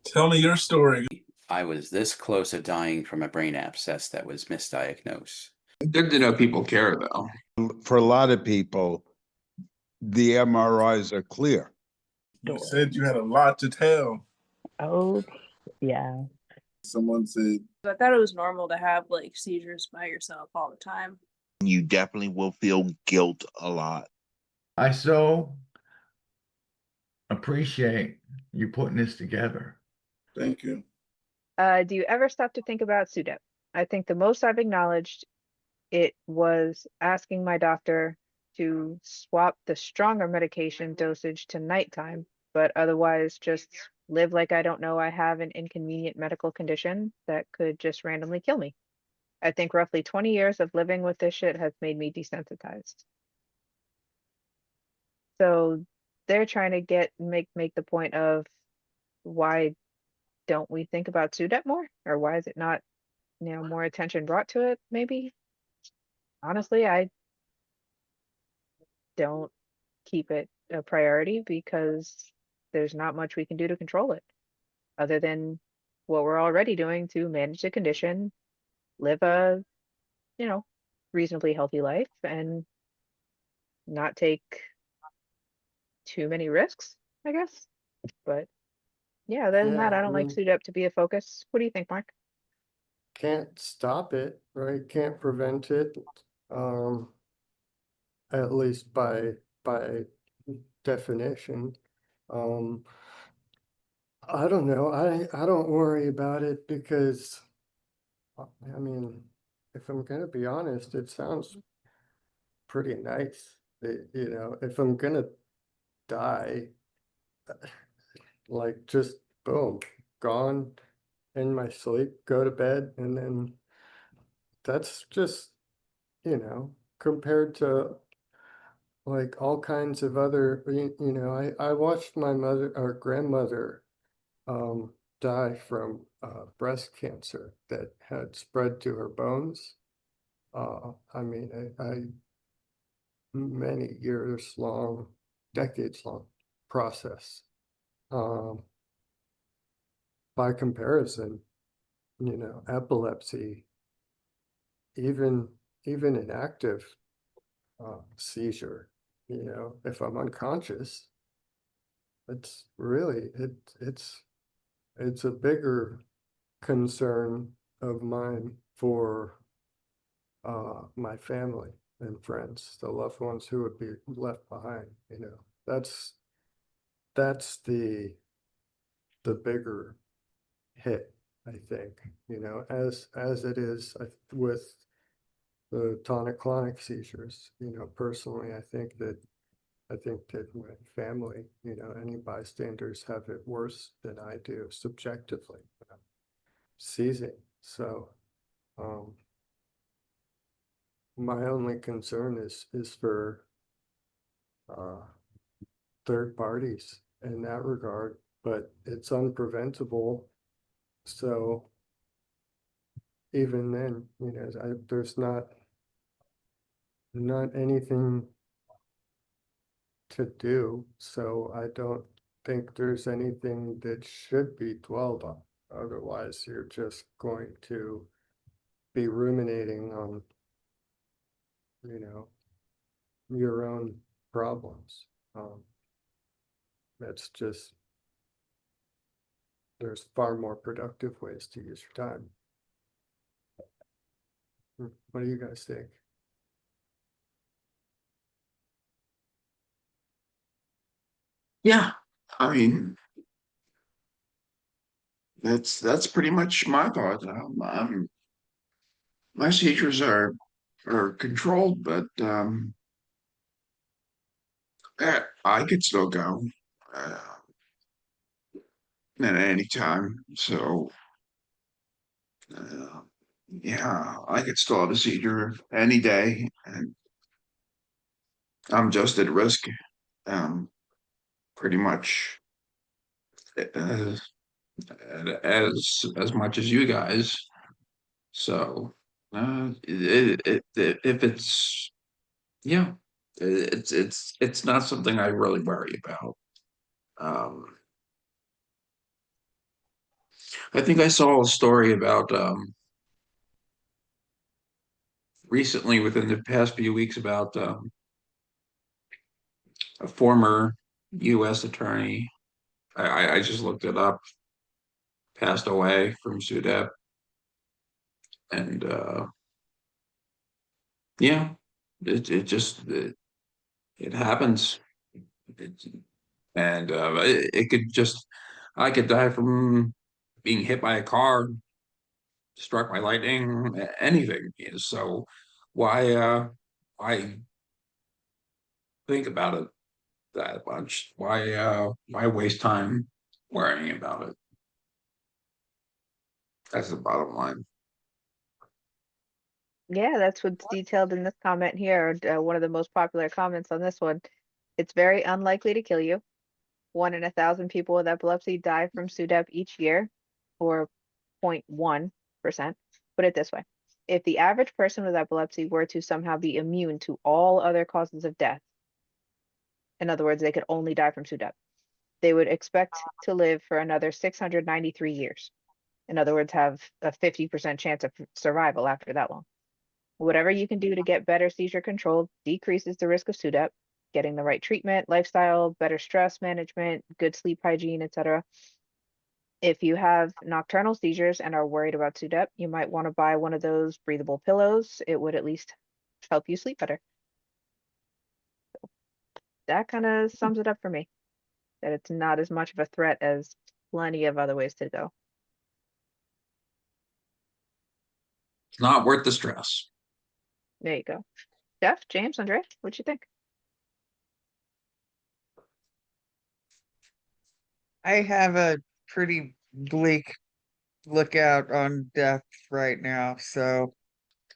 Tell me your story. I was this close to dying from a brain abscess that was misdiagnosed. Good to know people care, though. For a lot of people, the MRIs are clear. You said you had a lot to tell. Oh, yeah. Someone said, I thought it was normal to have like seizures by yourself all the time. You definitely will feel guilt a lot. I so appreciate you putting this together. thank you. Do you ever stop to think about SUDEP? I think the most I've acknowledged it was asking my doctor to swap the stronger medication dosage to nighttime, but otherwise just live like I don't know I have an inconvenient medical condition that could just randomly kill me. I think roughly 20 years of living with this shit has made me desensitized. So they're trying to make the point of why don't we think about SUDEP more? Or why is it not, more attention brought to it, maybe? Honestly, I don't keep it a priority because there's not much we can do to control it other than what we're already doing to manage the condition, live a, you know, reasonably healthy life and not take too many risks, I guess. But yeah, other than that, I don't like SUDEP to be a focus. What do you think, Mark? Can't stop it, right? Can't prevent it. At least by definition. I don't know. I don't worry about it because I mean, if I'm gonna be honest, it sounds pretty nice. If I'm gonna die, like just boom, gone in my sleep, go to bed, and then that's just, compared to like all kinds of other, I watched my mother or grandmother die from breast cancer that had spread to her bones. I mean, I many years long, decades long process. By comparison, epilepsy, even an active seizure, if I'm unconscious, it's really it's a bigger concern of mine for my family and friends, the loved ones who would be left behind. That's the bigger hit, I think. As it is with the tonic-clonic seizures. Personally, I think that my family, any bystanders have it worse than I do subjectively, seizing. So, my only concern is for third parties in that regard, but it's unpreventable. So even then, there's not anything to do. So I don't think there's anything that should be dwelled on. Otherwise, you're just going to be ruminating on, your own problems. That's just, there's far more productive ways to use your time. What do you guys think? Yeah, I mean, that's pretty much my thoughts. My seizures are controlled, but I could still go at any time. So uh, yeah, I could still have a seizure any day, and I'm just at risk, pretty much as as much as you guys. So if it's yeah, it's not something I really worry about. Um, I think I saw a story about recently within the past few weeks about a former U.S. attorney. I just looked it up, passed away from SUDEP. And yeah, it happens. It, and it could just, I could die from being hit by a car, struck by lightning, anything. So why think about it that much? Why waste time worrying about it? That's the bottom line. Yeah, that's what's detailed in this comment here. One of the most popular comments on this one. It's very unlikely to kill you. 1 in 1,000 people with epilepsy die from SUDEP each year, or 0.1%. Put it this way. If the average person with epilepsy were to somehow be immune to all other causes of death, in other words, they could only die from SUDEP, they would expect to live for another 693 years. In other words, have a 50% chance of survival after that long. Whatever you can do to get better seizure control decreases the risk of SUDEP. Getting the right treatment, lifestyle, better stress management, good sleep hygiene, etc. If you have nocturnal seizures and are worried about SUDEP, you might want to buy one of those breathable pillows. It would at least help you sleep better. That kind of sums it up for me, that it's not as much of a threat as plenty of other ways to go. It's not worth the stress. There you go. Jeff, James, Andre, what'd you think? I have a pretty bleak lookout on death right now, so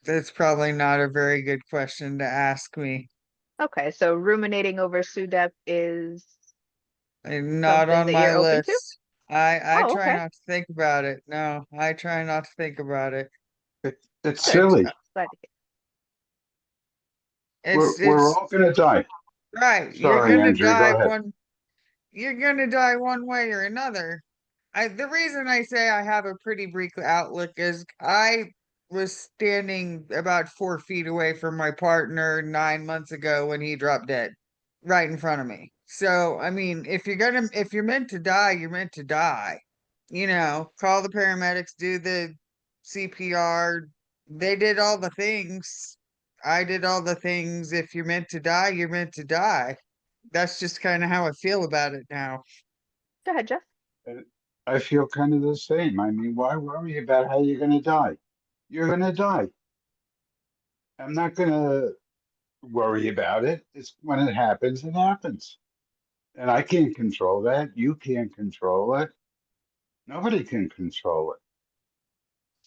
that's probably not a very good question to ask me. Okay, so ruminating over SUDEP is Not something on that my you're open to? list. I Oh, try okay. not to think about it. No, I try not to think about it. It's Good. silly. Glad to hear. We're It's all gonna die. right. Sorry, Andrew, go ahead. You're gonna die one way or another. The reason I say I have a pretty bleak outlook is I was standing about 4 feet away from my partner 9 months ago when he dropped dead right in front of me. So, I mean, if you're meant to die, you're meant to die. Call the paramedics, do the CPR. They did all the things. I did all the things. If you're meant to die, you're meant to die. That's just kind of how I feel about it now. Go ahead, Jeff. I feel kind of the same. I mean, why worry about how you're gonna die? You're gonna die. I'm not gonna worry about it. It's when it happens, it happens. And I can't control that. You can't control it. Nobody can control it.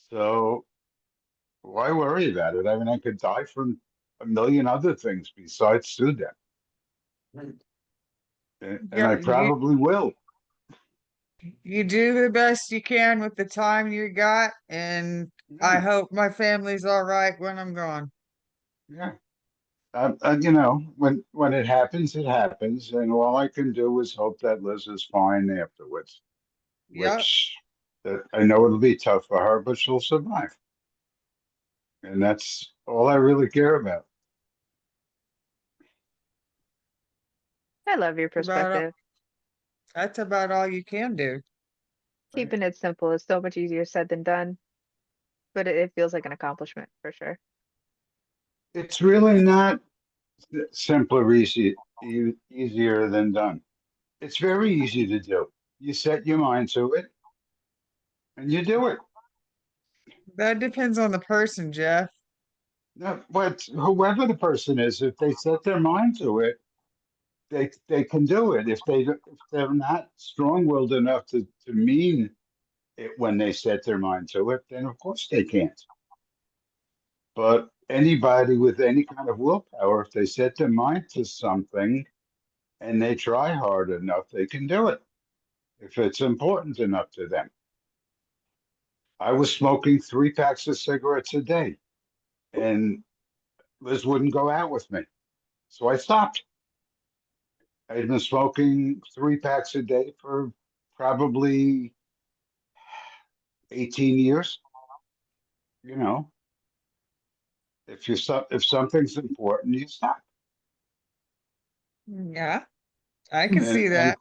So why worry about it? I mean, I could die from a million other things besides SUDEP. And Yeah, I probably will. you do the best you can with the time you got, and I Yeah. hope my family's all right when I'm gone. Yeah. When it happens, and all I can do is hope that Liz is fine afterwards. Yep. Which that I know it'll be tough for her, but she'll survive, and that's all I really care about. I love your About perspective. that's about all you can do. Keeping it simple is so much easier said than done, but it feels like an accomplishment for sure. It's really not simpler, easier than done. It's very easy to do. You set your mind to it, and you do it. That depends on the person, Jeff. No, but whoever the person is, if they set their mind to it, they can do it. If they're not strong-willed enough to mean it when they set their mind to it, then of course they can't. But anybody with any kind of willpower, if they set their mind to something and they try hard enough, they can do it if it's important enough to them. I was smoking 3 packs of cigarettes a day, and Liz wouldn't go out with me. So I stopped. I had been smoking 3 packs a day for probably 18 years. You know, if something's important, you stop. Yeah, I can And, see and that.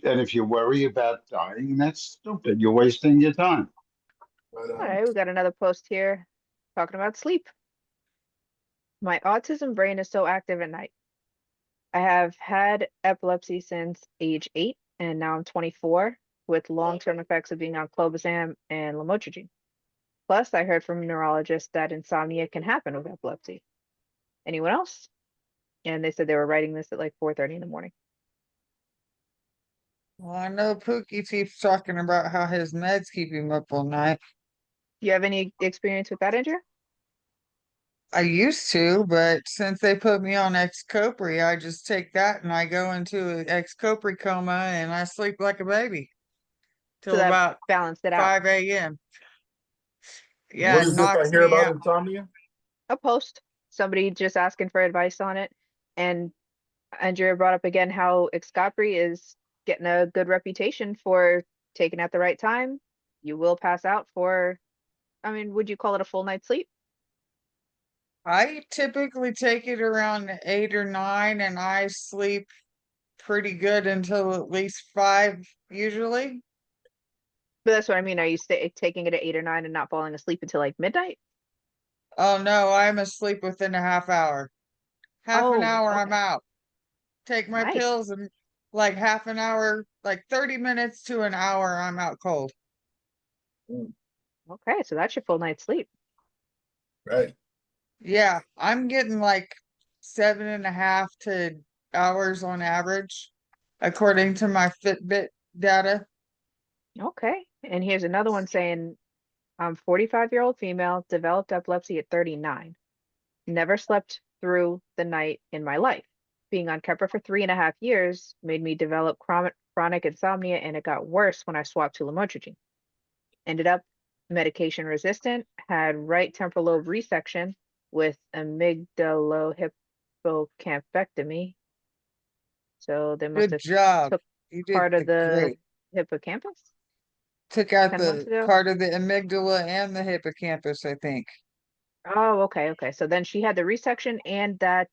if you worry about dying, that's stupid. You're wasting your time. But All right, we got another post here talking about sleep. My autism brain is so active at night. I have had epilepsy since age 8, and now I'm 24, with long-term effects of being on clobazam and lamotrigine. Plus, I heard from neurologists that insomnia can happen with epilepsy. Anyone else? And they said they were writing this at like 4:30 in the morning. Well, I know Pookie keeps talking about how his meds keep him up all night. Do you have any experience with that, Andrew? I used to, but since they put me on Xcopri, I just take that and I go into an Xcopri coma and I sleep like a baby So till that about balanced it out. 5 a.m. Yeah, what it is this I knocks hear me about out. insomnia? A post, somebody just asking for advice on it. And Andrea brought up again how Xcopri is getting a good reputation for taking at the right time. You will pass out for, I mean, would you call it a full night's sleep? I typically take it around 8 or 9 and I sleep pretty good until at least 5 usually. But that's what I mean. Are you taking it at 8 or 9 and not falling asleep until like midnight? Oh no, I'm asleep within a half hour. Half an Oh, hour, I'm okay. out. Take my Nice. pills and like half an hour, like 30 minutes to an hour, I'm out cold. Okay, so that's your full night's sleep. Right. Yeah, I'm getting like 7.5 to hours on average, according to my Fitbit data. Okay. And here's another one saying, I'm 45-year-old female, developed epilepsy at 39. Never slept through the night in my life. Being on Keppra for 3.5 years made me develop chronic insomnia, and it got worse when I swapped to lamotrigine. Ended up medication resistant, had right temporal lobe resection with amygdalohippocamphectomy. So they must Good have job. took You did part of the great. hippocampus Took out 10 months the ago. part of the amygdala and the hippocampus, I think. Oh, okay. So then she had the resection and that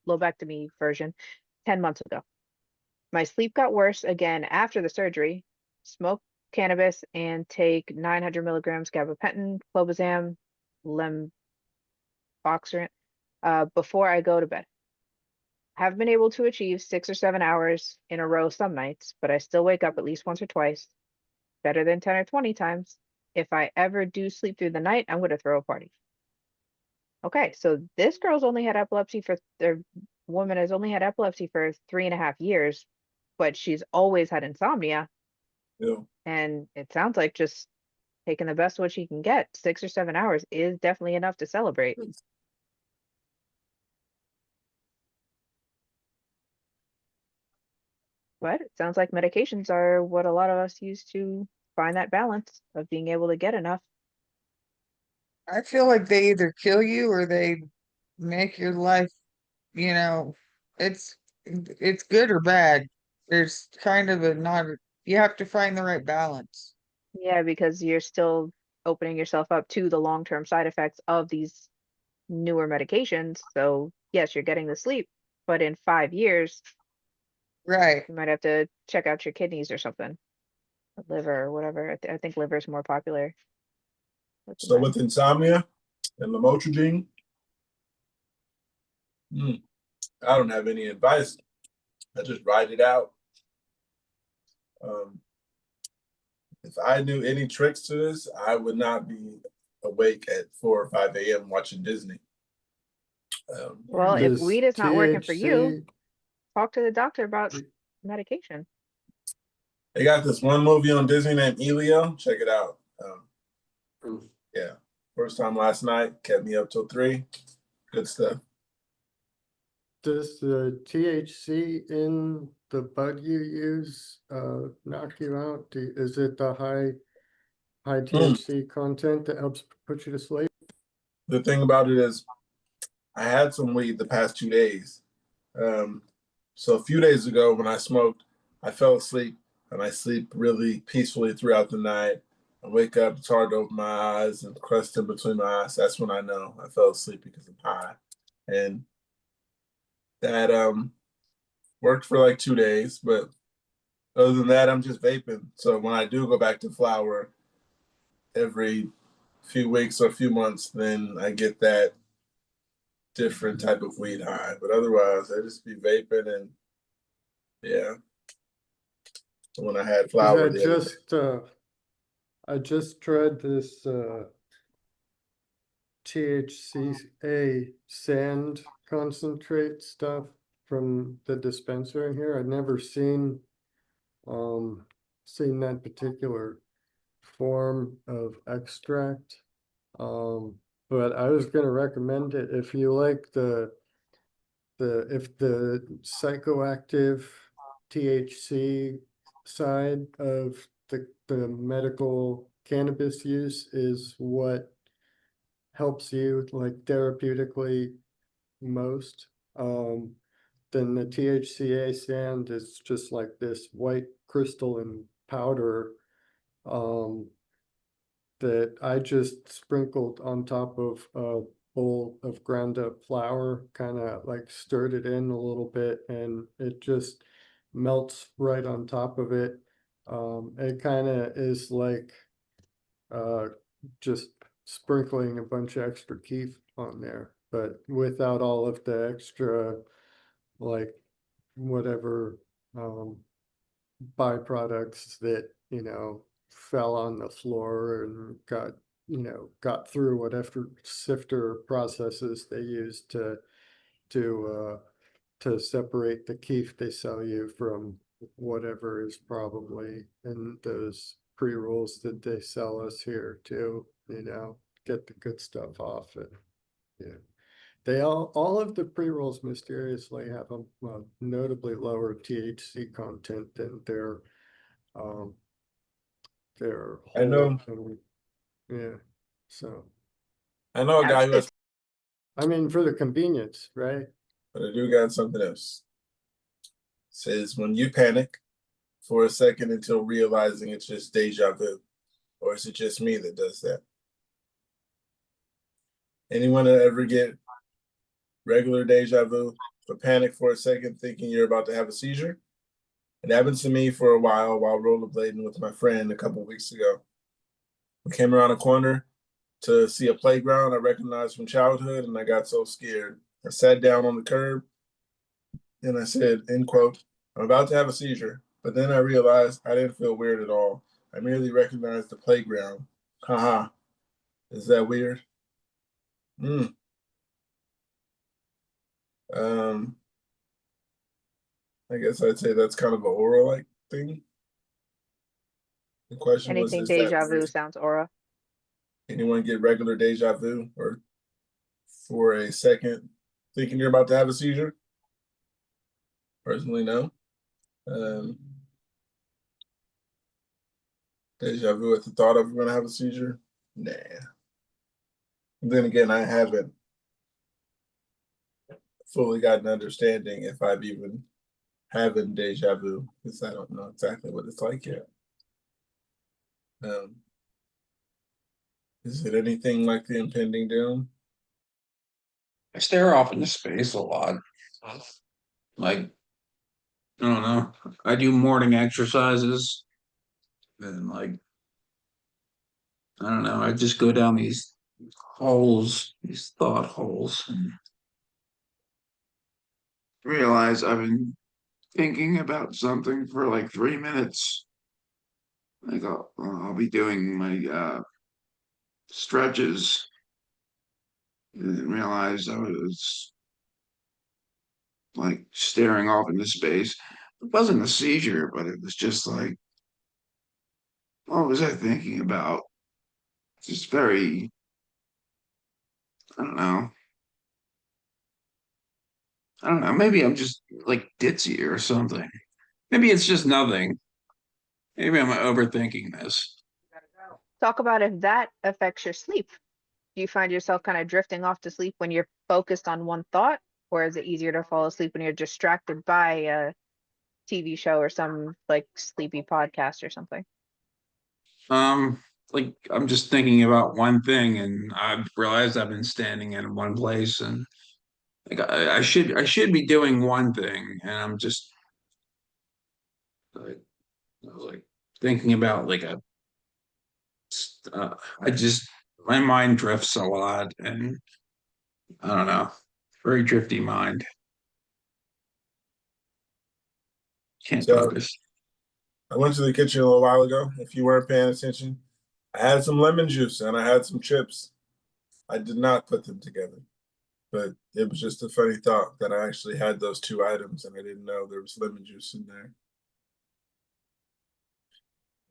lobectomy version 10 months ago. My sleep got worse again after the surgery. Smoke cannabis and take 900 milligrams gabapentin, clobazam, lemboxarant before I go to bed. Have been able to achieve 6 or 7 hours in a row some nights, but I still wake up at least once or twice. Better than 10 or 20 times. If I ever do sleep through the night, I'm going to throw a party. Okay, so this girl's only had epilepsy for, the woman has only had epilepsy for 3.5 years, but she's always had insomnia. Yeah. And it sounds like just taking the best what she can get, 6 or 7 hours is definitely enough to celebrate. But it sounds like medications are what a lot of us use to find that balance of being able to get enough. I feel like they either kill you or they make your life, you know, it's good or bad. There's kind of a not, you have to find the right balance. Yeah, because you're still opening yourself up to the long-term side effects of these newer medications. So yes, you're getting the sleep, but in 5 years, Right. you might have to check out your kidneys or something, or liver or whatever. I think liver is more popular. with the So meds. with insomnia and lamotrigine, I don't have any advice. I just ride it out. If I knew any tricks to this, I would not be awake at 4 or 5 a.m. watching Disney. Well, if Does weed is not working for you, THC talk to the doctor about medication. They got this one movie on Disney named Elio. Check it out. Yeah, first time last night, kept me up till 3. Good stuff. Does the THC in the bud you use knock you out? Is it the high THC content that helps put you to sleep? The thing about it is, I had some weed the past 2 days. So a few days ago when I smoked, I fell asleep and I sleep really peacefully throughout the night. I wake up, it's hard to open my eyes and crust in between my eyes. That's when I know I fell asleep because I'm high. And that worked for like 2 days, but other than that, I'm just vaping. So when I do go back to flower every few weeks or a few months, then I get that different type of weed high. But otherwise, I just be vaping and yeah. When I had 'Cause flower the other day. I just tried this THCA sand concentrate stuff from the dispenser in here. I'd never seen that particular form of extract. But I was gonna recommend it if you like if the psychoactive THC side of the medical cannabis use is what helps you like therapeutically most. Then the THCA sand is just like this white crystalline powder that I just sprinkled on top of a bowl of ground up flour, kind of like stirred it in a little bit, and it just melts right on top of it. It kind of is like just sprinkling a bunch of extra keef on there, but without all of the extra like whatever byproducts that fell on the floor and got through whatever sifter processes they used to separate the keef they sell you from whatever is probably in those pre-rolls that they sell us here too, get the good stuff off it. Yeah. They all of the pre-rolls mysteriously have a notably lower THC content than their I know. Yeah, so I know a Yeah, guy it's who good. has, I mean for the convenience, right? but I do got something else. Says when you panic for a second until realizing it's just deja vu, or is it just me that does that? Anyone ever get regular deja vu, but panic for a second thinking you're about to have a seizure? It happened to me for a while rollerblading with my friend a couple weeks ago. We came around a corner to see a playground I recognized from childhood, and I got so scared. I sat down on the curb and I said, end quote, I'm about to have a seizure. But then I realized I didn't feel weird at all. I merely recognized the playground. Haha. Is that weird? Hmm. I guess I'd say that's kind of an aura-like thing. The question was, Anything is that deja vu weird? sounds aura. Anyone get regular deja vu or for a second thinking you're about to have a seizure? Personally, no. Deja vu at the thought of going to have a seizure? Nah. Then again, I haven't fully got an understanding if I've even having deja vu because I don't know exactly what it's like yet. Is it anything like the impending doom? I stare off into space a lot. Like, I don't know. I do morning exercises and like I don't know, I just go down these holes, these thought holes, and realize I've been thinking about something for like 3 minutes. Like I'll be doing my stretches and then realize I was like staring off into space. It wasn't a seizure, but it was just like, what was I thinking about? Just very, I don't know. I don't know. Maybe I'm just like ditzy or something. Maybe it's just nothing. Maybe I'm overthinking this. Talk about if that affects your sleep. Do you find yourself kind of drifting off to sleep when you're focused on one thought, or is it easier to fall asleep when you're distracted by a TV show or some like sleepy podcast or something? like I'm just thinking about one thing, and I've realized I've been standing in one place, and like I should be doing one thing, and I'm just like I was like thinking about like I just my mind drifts a lot, and I don't know, very drifty mind. Can't So focus. I went to the kitchen a little while ago. If you weren't paying attention, I had some lemon juice and I had some chips. I did not put them together, but it was just a funny thought that I actually had those two items and I didn't know there was lemon juice in there.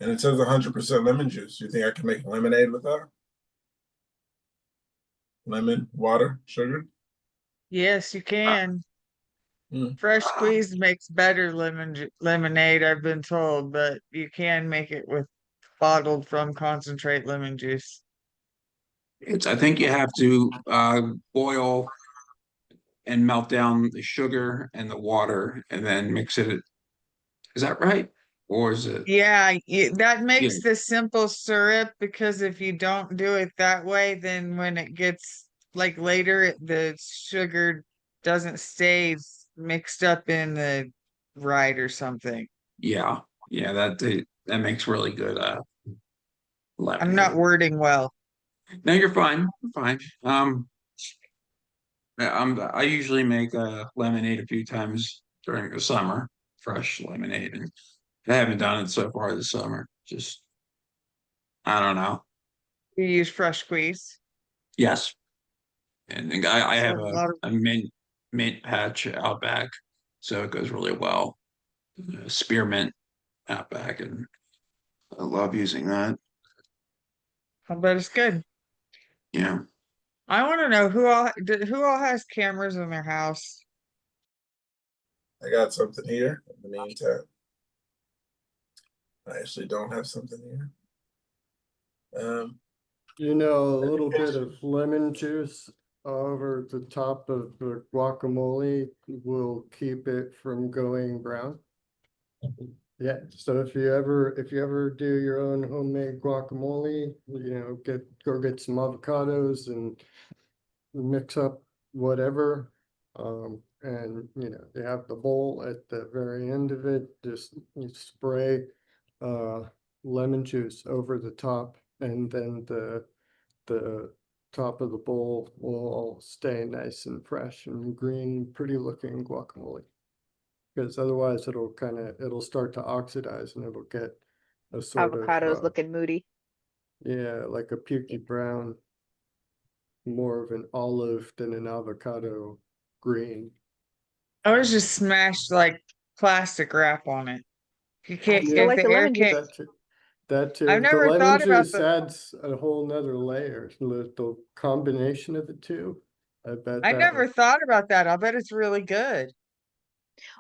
And it says 100% lemon juice. You think I can make lemonade with that? Lemon, water, sugar? Yes, you can. Hmm. Fresh squeezed makes better lemonade, I've been told, but you can make it with bottled from concentrate lemon juice. I think you have to boil and melt down the sugar and the water and then mix it. Is that right? Or is it? Yeah, that Yeah, makes the simple syrup, because if you don't do it that way, then when it gets like later, the sugar doesn't stay mixed up in the right or something. yeah, yeah. That makes really good I'm not lemonade. wording well. No, you're fine. You're fine. I usually make lemonade a few times during the summer, fresh lemonade, and I haven't done it so far this summer. Just I don't know. You use fresh squeeze. Yes, and I So have a lot of a mint patch out back, so it goes really well. Spearmint out back, and I love using that. I bet it's good. Yeah. I want to know who all has cameras in their house. I got something here in the meantime. I actually don't have something here. You know, a little bit of lemon juice over the top of the guacamole will keep it from going brown. Yeah, so if you ever do your own homemade guacamole, you know, go get some avocados and mix up whatever. And you know, you have the bowl at the very end of it, just you spray lemon juice over the top, and then the top of the bowl will all stay nice and fresh and green, pretty looking guacamole. Because otherwise it'll start to oxidize and it'll get a sort of Avocados looking moody. yeah, like a pukey brown, more of an olive than an avocado green. I was just smashed like plastic wrap on it. You I can't, still Yeah, if like the the air lemon can't, juice. that too. That I've too. The never lemon thought about juice the, adds a whole nother layer. The combination of the two, I bet I that never would. thought about that. I'll bet it's really good.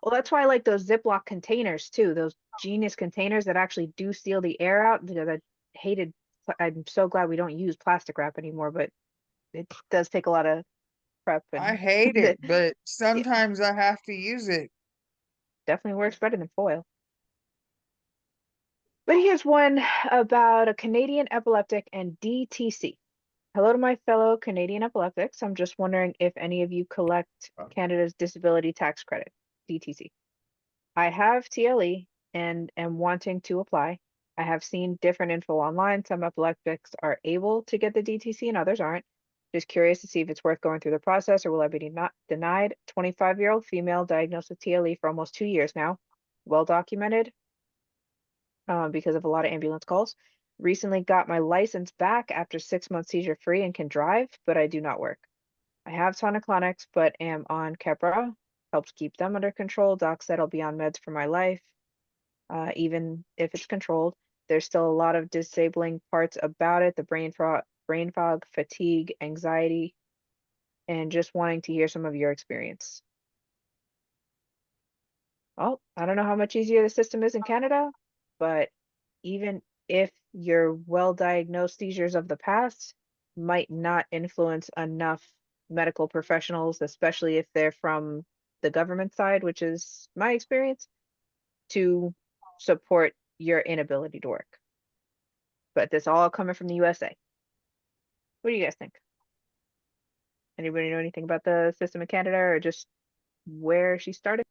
Well, that's why I like those Ziploc containers too. Those genius containers that actually do seal the air out. Because I hated. I'm so glad we don't use plastic wrap anymore, but it does take a lot of prep I and hate it, that but yeah, sometimes I have to use it. definitely works better than foil. But here's one about a Canadian epileptic and DTC. Hello to my fellow Canadian epileptics. I'm just wondering if any of you collect Canada's Disability Tax Credit, DTC. I have TLE and am wanting to apply. I have seen different info online. Some epileptics are able to get the DTC and others aren't. Just curious to see if it's worth going through the process or will I be not denied. 25-year-old female diagnosed with TLE for almost 2 years now. Well documented because of a lot of ambulance calls. Recently got my license back after 6 months seizure free and can drive, but I do not work. I have tonic-clonics, but am on Keppra. Helps keep them under control. Doc said I'll be on meds for my life, even if it's controlled. There's still a lot of disabling parts about it, the brain fog, fatigue, anxiety, and just wanting to hear some of your experience. Well, I don't know how much easier the system is in Canada, but even if your well-diagnosed seizures of the past might not influence enough medical professionals, especially if they're from the government side, which is my experience, to support your inability to work. but this all coming from the USA. What do you guys think? Anybody know anything about the system in Canada or just where she started?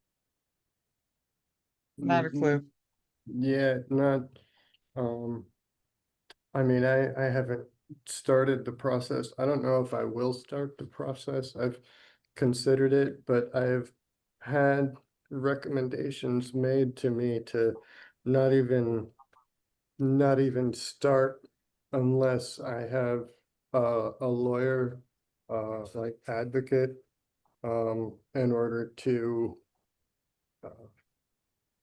Not a clue. Yeah, not, um, I mean, I haven't started the process. I don't know if I will start the process. I've considered it, but I've had recommendations made to me to not even start unless I have a lawyer, like advocate, in order to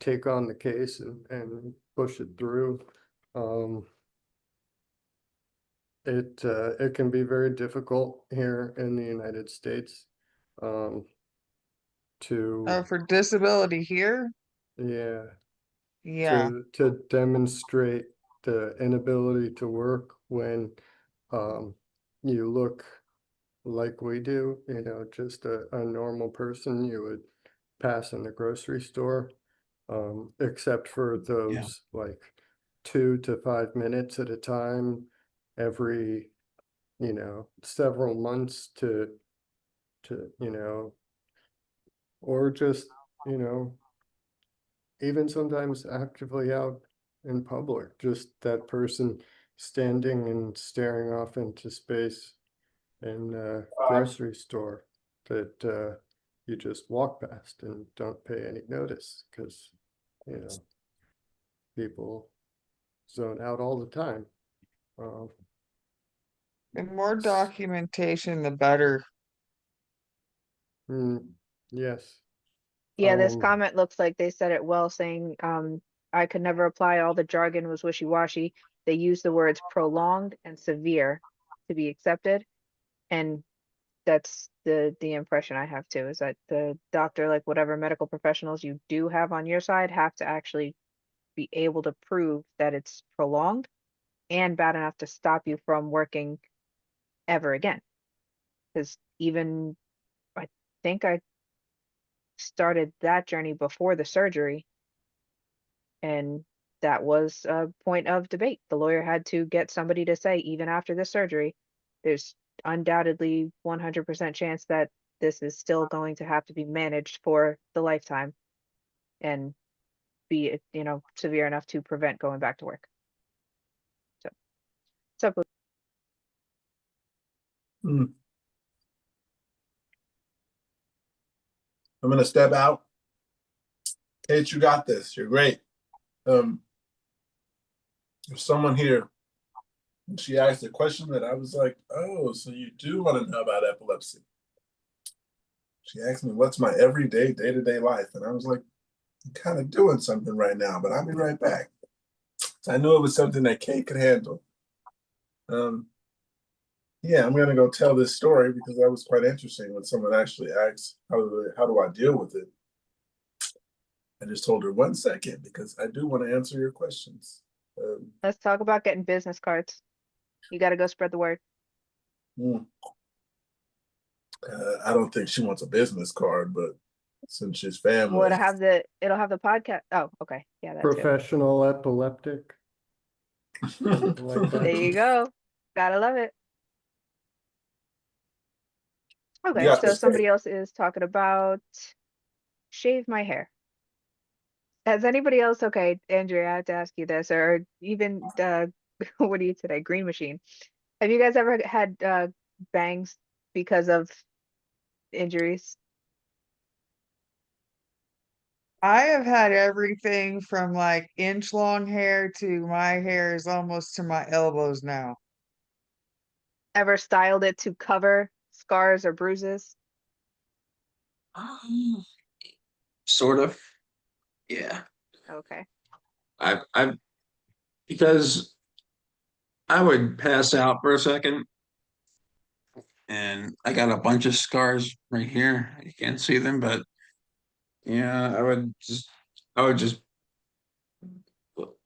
take on the case and push it through. It can be very difficult here in the United States, Oh, to, for disability here? yeah, Yeah. to demonstrate the inability to work when, you look like we do, you know, just a normal person you would pass in the grocery store. Except for those like 2 to 5 minutes at a time every, you know, several months you know, or just, you know, even sometimes actively out in public, just that person standing and staring off into space in a grocery store that you just walk past and don't pay any notice because, you know, people zone out all the time. The more documentation, the better. Yes. Yeah, this Um, comment looks like they said it well, saying, I could never apply, all the jargon was wishy-washy. They use the words prolonged and severe to be accepted. And that's the impression I have too, is that the doctor, like whatever medical professionals you do have on your side, have to actually be able to prove that it's prolonged and bad enough to stop you from working ever again. Because even I think I started that journey before the surgery, and that was a point of debate. The lawyer had to get somebody to say, even after the surgery, there's undoubtedly 100% chance that this is still going to have to be managed for the lifetime and be, you know, severe enough to prevent going back to work. So, what's up? Hmm. I'm gonna step out. Kate, you got this. You're great. There's someone here. And she asked a question that I was like, oh, so you do want to know about epilepsy. She asked me, what's my everyday, day-to-day life? And I was like, I'm kind of doing something right now, but I'll be right back. So I knew it was something that Kate could handle. Yeah, I'm gonna go tell this story because that was quite interesting when someone actually asks, how do I deal with it? I just told her 1 second because I do want to answer your questions. Let's talk about getting business cards. You got to go spread the word. I don't think she wants a business card, but since she's Well, family, it'll have the podcast. Oh, okay. Yeah, that too. professional epileptic, something like There that. you go. Gotta love it. Okay, yeah, so somebody else is talking about shave my hair. Has anybody else, okay, Andrea, I have to ask you this, or even what are you today? Green Machine. Have you guys ever had bangs because of injuries? I have had everything from like inch long hair to my hair is almost to my elbows now. Ever styled it to cover scars or bruises? Sort of. Yeah. Okay. I because I would pass out for a second and I got a bunch of scars right here. You can't see them, but yeah, I would just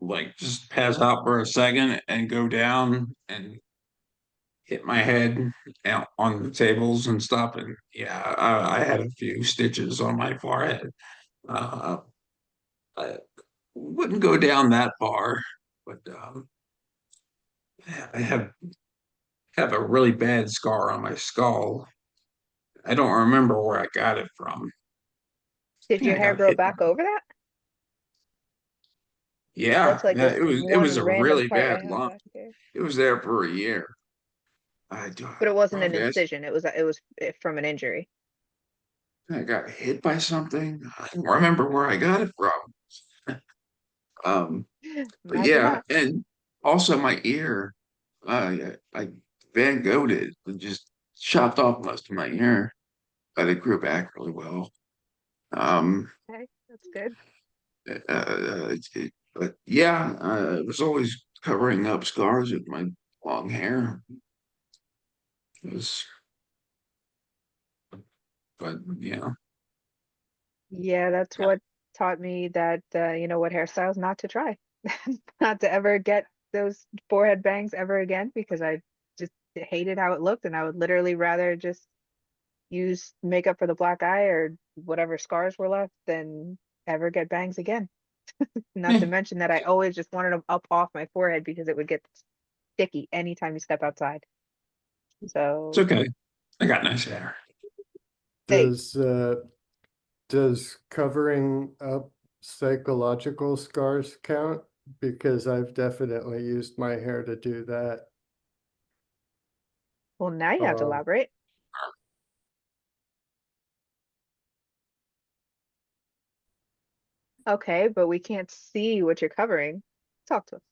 like just pass out for a second and go down and hit my head out on the tables and stuff. And yeah, I had a few stitches on my forehead. Uh, I wouldn't go down that far, but I have a really bad scar on my skull. I don't remember where I got it from. Did Yeah, your I hair got grow hit. back over that? Yeah, Looks like yeah, this it one was a random really part I bad have lump. back here. It was there for a year. I do But it wasn't an apologize. incision. It was from an injury. I got hit by something. I don't remember where I got it from. But Imagine yeah, that. and also my ear. I Van Gogh'd it and just chopped off most of my ear, but it grew back really well. Um, Okay, that's good. but yeah, I was always covering up scars with my long hair. It was, but yeah, Yeah, that's what taught me that you know what hairstyles not to try. Not to ever get those forehead bangs ever again because I just hated how it looked and I would literally rather just use makeup for the black eye or whatever scars were left than ever get bangs again. Not to mention that I always just wanted them up off my forehead because it would get sticky anytime you step outside. it's So, okay. I got nice hair. hey, Does covering up psychological scars count? Because I've definitely used my hair to do that. well, now you have to Um, elaborate. Okay, but we can't see what you're covering. Talk to us.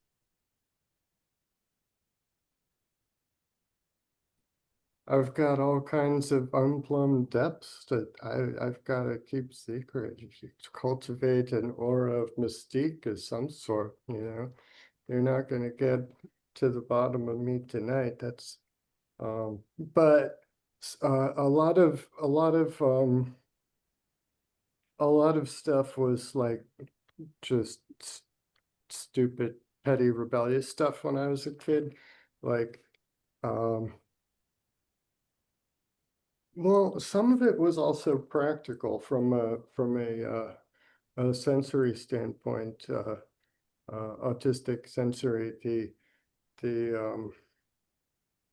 I've got all kinds of unplumbed depths that I've got to keep secret. You cultivate an aura of mystique of some sort, you know. You're not going to get to the bottom of me tonight. That's but a lot of stuff was like just stupid, petty, rebellious stuff when I was a kid. Like, well, some of it was also practical from a sensory standpoint, autistic sensory. The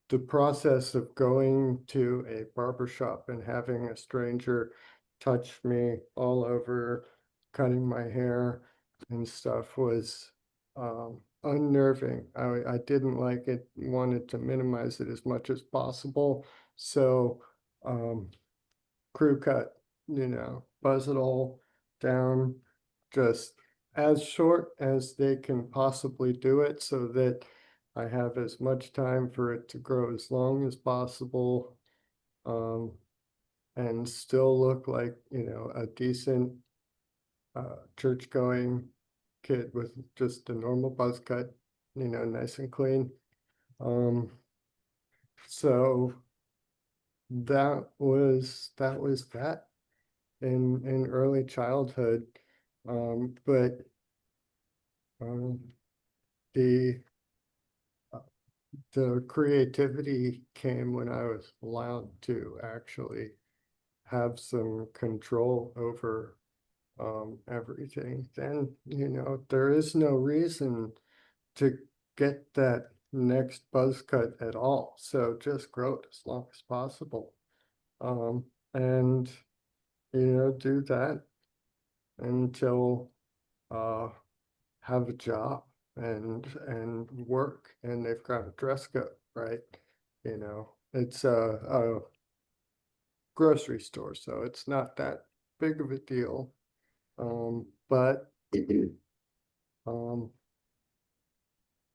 the process of going to a barber shop and having a stranger touch me all over, cutting my hair and stuff was unnerving. I didn't like it, wanted to minimize it as much as possible. So um, crew cut, you know, buzz it all down, just as short as they can possibly do it so that I have as much time for it to grow as long as possible, and still look like, you know, a decent church-going kid with just a normal buzz cut, you know, nice and clean. So that in early childhood. But um, the the creativity came when I was allowed to actually have some control over everything. Then, you know, there is no reason to get that next buzz cut at all. So just grow it as long as possible. And, you know, do that until have a job and work and they've got a dress code, right? You know, it's a grocery store, so it's not that big of a deal. But um,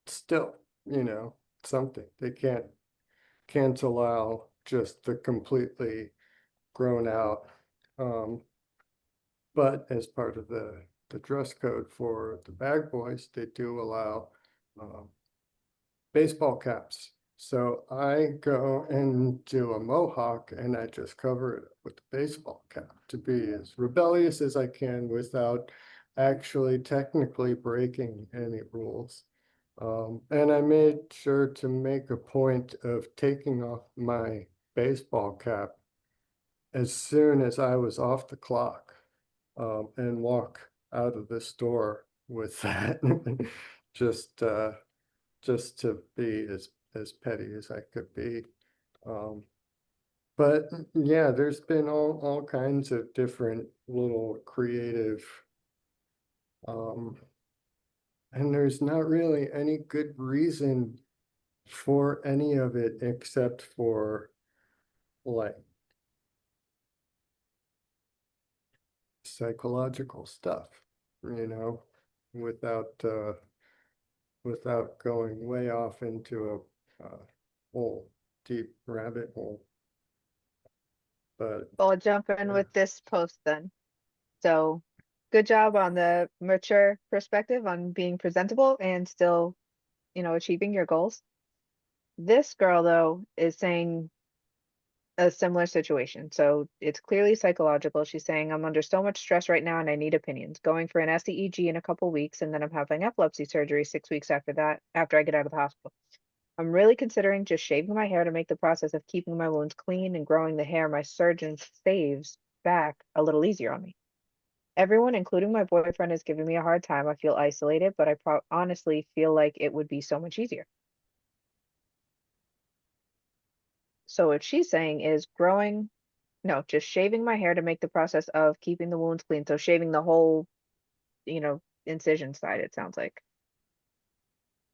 still, you know, something they can't allow just the completely grown out. But as part of the dress code for the bag boys, they do allow baseball caps. So I go and do a mohawk and I just cover it with the baseball cap to be as rebellious as I can without actually technically breaking any rules. And I made sure to make a point of taking off my baseball cap as soon as I was off the clock, and walk out of the store with that. Just just to be as petty as I could be. But yeah, there's been all kinds of different little creative, and there's not really any good reason for any of it except for like psychological stuff, without without going way off into a hole, deep rabbit hole. But I'll jump in yeah. with this post then. So good job on the mature perspective on being presentable and still, achieving your goals. This girl, though, is saying a similar situation. So it's clearly psychological. She's saying, I'm under so much stress right now and I need opinions. Going for an SEEG in a couple weeks, and then I'm having epilepsy surgery 6 weeks after that, after I get out of the hospital. I'm really considering just shaving my hair to make the process of keeping my wounds clean and growing the hair my surgeon saves back a little easier on me. Everyone, including my boyfriend, is giving me a hard time. I feel isolated, but I honestly feel like it would be so much easier. So what she's saying is just shaving my hair to make the process of keeping the wounds clean. So shaving the whole, incision side, it sounds like.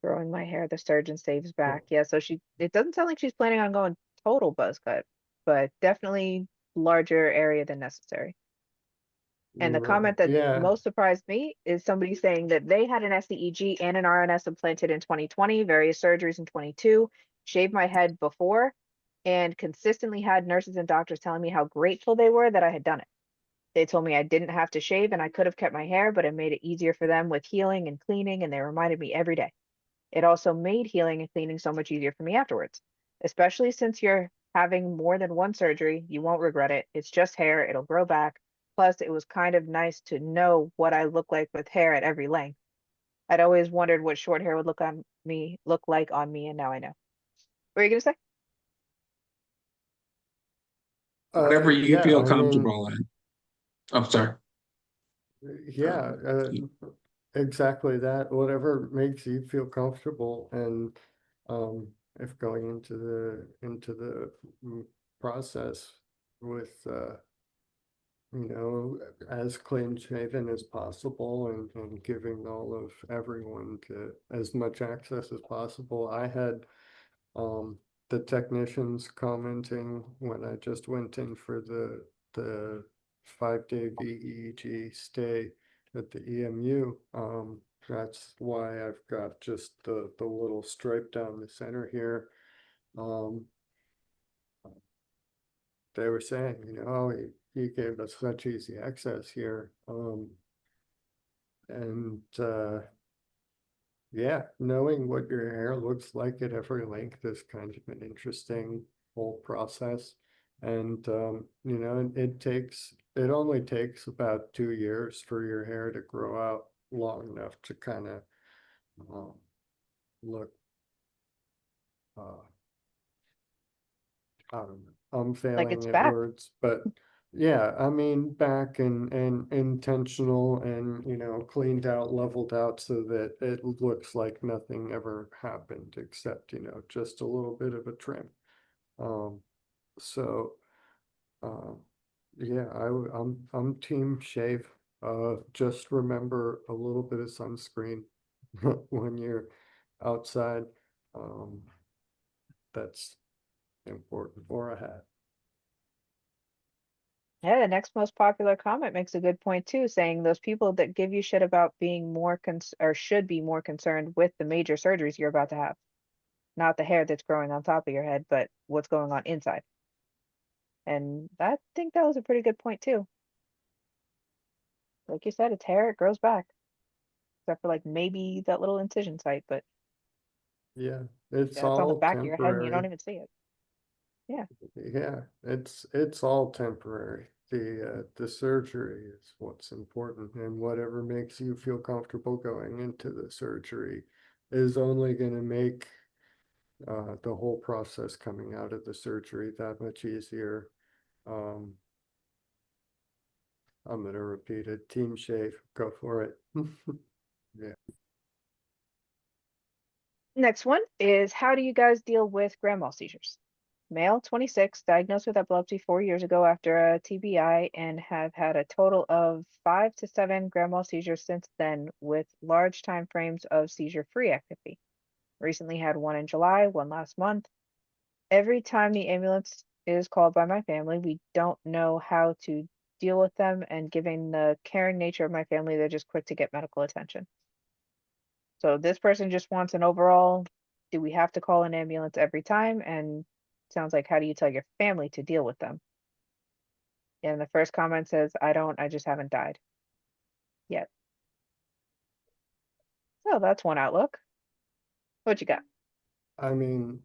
Growing my hair, the surgeon saves back. Yeah, so it doesn't sound like she's planning on going total buzz cut, but definitely larger area than necessary. And the comment that Yeah, most surprised me is somebody saying that they had an SEEG and an RNS implanted in 2020, various surgeries in 22, shaved my head before, and consistently had nurses and doctors telling me how grateful they were that I had done it. They told me I didn't have to shave and I could have kept my hair, but it made it easier for them with healing and cleaning, and they reminded me every day. It also made healing and cleaning so much easier for me afterwards, especially since you're having more than one surgery. You won't regret it. It's just hair, it'll grow back. Plus, it was kind of nice to know what I look like with hair at every length. I'd always wondered what short hair would look like on me, and now I know. What are you gonna say? Whatever you yeah, feel I mean, comfortable in. I'm sorry. yeah, exactly that. Whatever makes you feel comfortable, and if going into the process with as clean shaven as possible, and giving all of everyone to as much access as possible. I had the technicians commenting when I just went in for the 5-day VEG stay at the EMU. That's why I've got just the little stripe down the center here. They were saying, oh, he gave us such easy access here. And yeah, knowing what your hair looks like at every length is kind of an interesting whole process. And it only takes about 2 years for your hair to grow out long enough to kind of look I don't know, I'm Like it's failing at back. words, but yeah, I mean, back and intentional, and cleaned out, leveled out, so that it looks like nothing ever happened except just a little bit of a trim. Um, so yeah, I'm team shave. Just remember a little bit of sunscreen when you're outside. Um, that's important, or a hat. Yeah, the next most popular comment makes a good point too, saying those people that give you shit about being more or should be more concerned with the major surgeries you're about to have, not the hair that's growing on top of your head, but what's going on inside. And I think that was a pretty good point too. Like you said, it's hair, it grows back, except for like maybe that little incision site, but Yeah, it's that's on the all back of your head and you don't temporary. even see it. Yeah. Yeah, it's all temporary. The surgery is what's important, and whatever makes you feel comfortable going into the surgery is only going to make the whole process coming out of the surgery that much easier. Um, I'm going to repeat it. Team shave, go for it. Yeah. Next one is, how do you guys deal with grand mal seizures? Male, 26, diagnosed with epilepsy 4 years ago after a TBI, and have had a total of 5 to 7 grand mal seizures since then, with large time frames of seizure-free activity. Recently had one in July, one last month. Every time the ambulance is called by my family, we don't know how to deal with them, and given the caring nature of my family, they're just quick to get medical attention. So this person just wants an overall, do we have to call an ambulance every time? And sounds like, how do you tell your family to deal with them? And the first comment says, I just haven't died yet. So that's one outlook. What you got? I mean,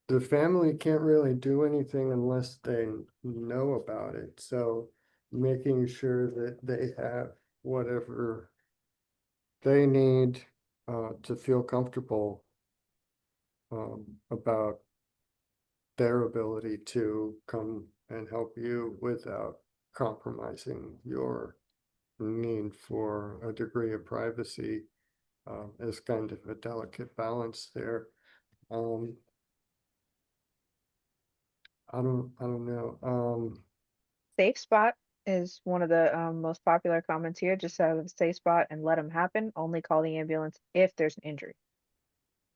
the family can't really do anything unless they know about it. So making sure that they have whatever they need to feel comfortable about their ability to come and help you without compromising your need for a degree of privacy is kind of a delicate balance there. I don't know. Safe spot is one of the most popular comments here. Just have a safe spot and let them happen. Only call the ambulance if there's an injury.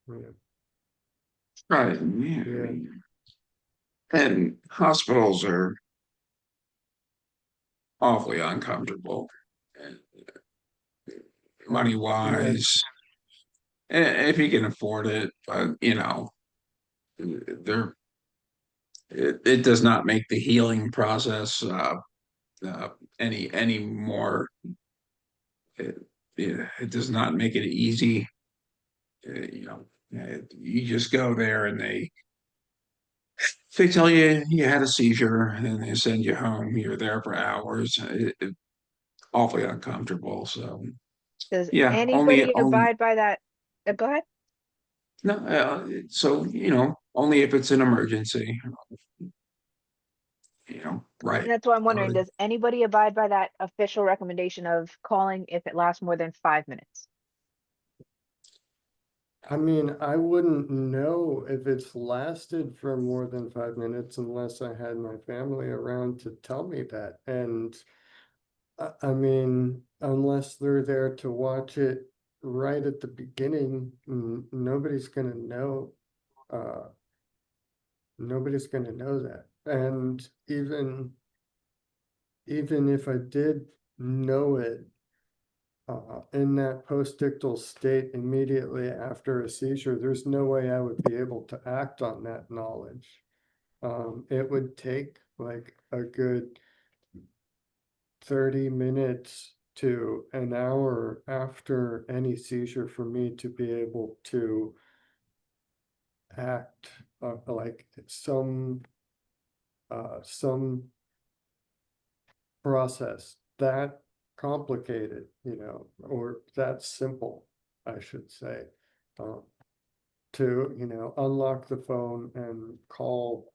Yeah. Right. Yeah. And hospitals are awfully uncomfortable, money wise, if you can afford it. But they're it does not make the healing process any more. It does not make it easy. You just go there and they tell you you had a seizure and they send you home. You're there for hours. Awfully uncomfortable. So Does yeah, anybody abide by that? Go ahead. no. So only if it's an emergency. Right. And that's why I'm wondering, does anybody abide by that official recommendation of calling if it lasts more than 5 minutes? I mean, I wouldn't know if it's lasted for more than 5 minutes unless I had my family around to tell me that. And I mean, unless they're there to watch it right at the beginning, nobody's gonna know. Nobody's gonna know that. And even if I did know it, in that postictal state immediately after a seizure, there's no way I would be able to act on that knowledge. It would take like a good 30 minutes to an hour after any seizure for me to be able to act like some process that complicated, or that simple, I should say, to, unlock the phone and call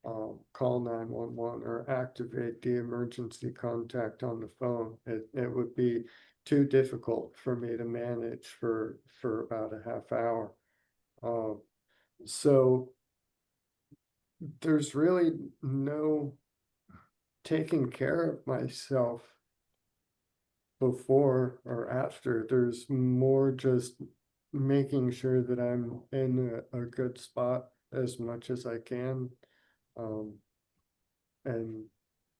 911 or activate the emergency contact on the phone. It would be too difficult for me to manage for about a half hour. So there's really no taking care of myself before or after. There's more just making sure that I'm in a good spot as much as I can. And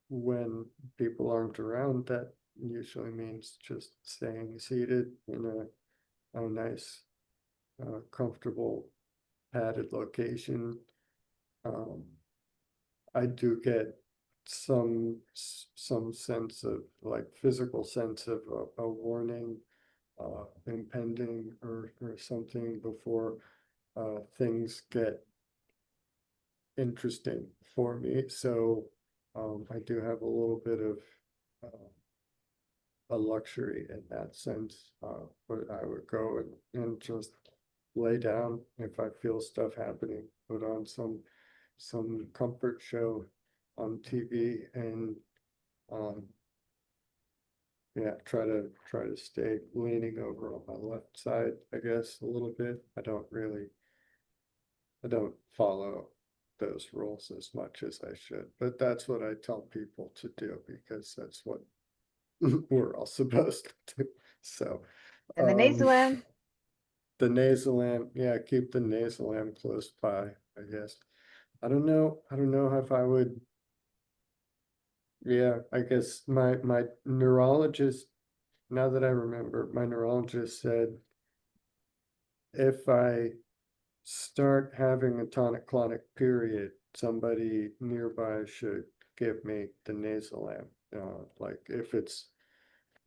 when people aren't around, that usually means just staying seated in a nice, comfortable, padded location. I do get some sense of like physical sense of a warning impending or something before things get interesting for me. So I do have a little bit of a luxury in that sense. But I would go and just lay down if I feel stuff happening, put on some comfort show on TV and yeah, try to stay leaning over on my left side, I guess, a little bit. I don't follow those rules as much as I should, but that's what I tell people to do because that's what we're all supposed to do. So, And the nasal lamb. the nasal lamp, yeah, keep the nasal lamp close by, I guess. I don't know if I would. Yeah, I guess my neurologist, now that I remember, my neurologist said if I start having a tonic-clonic period, somebody nearby should give me the nasal lamp. Like if it's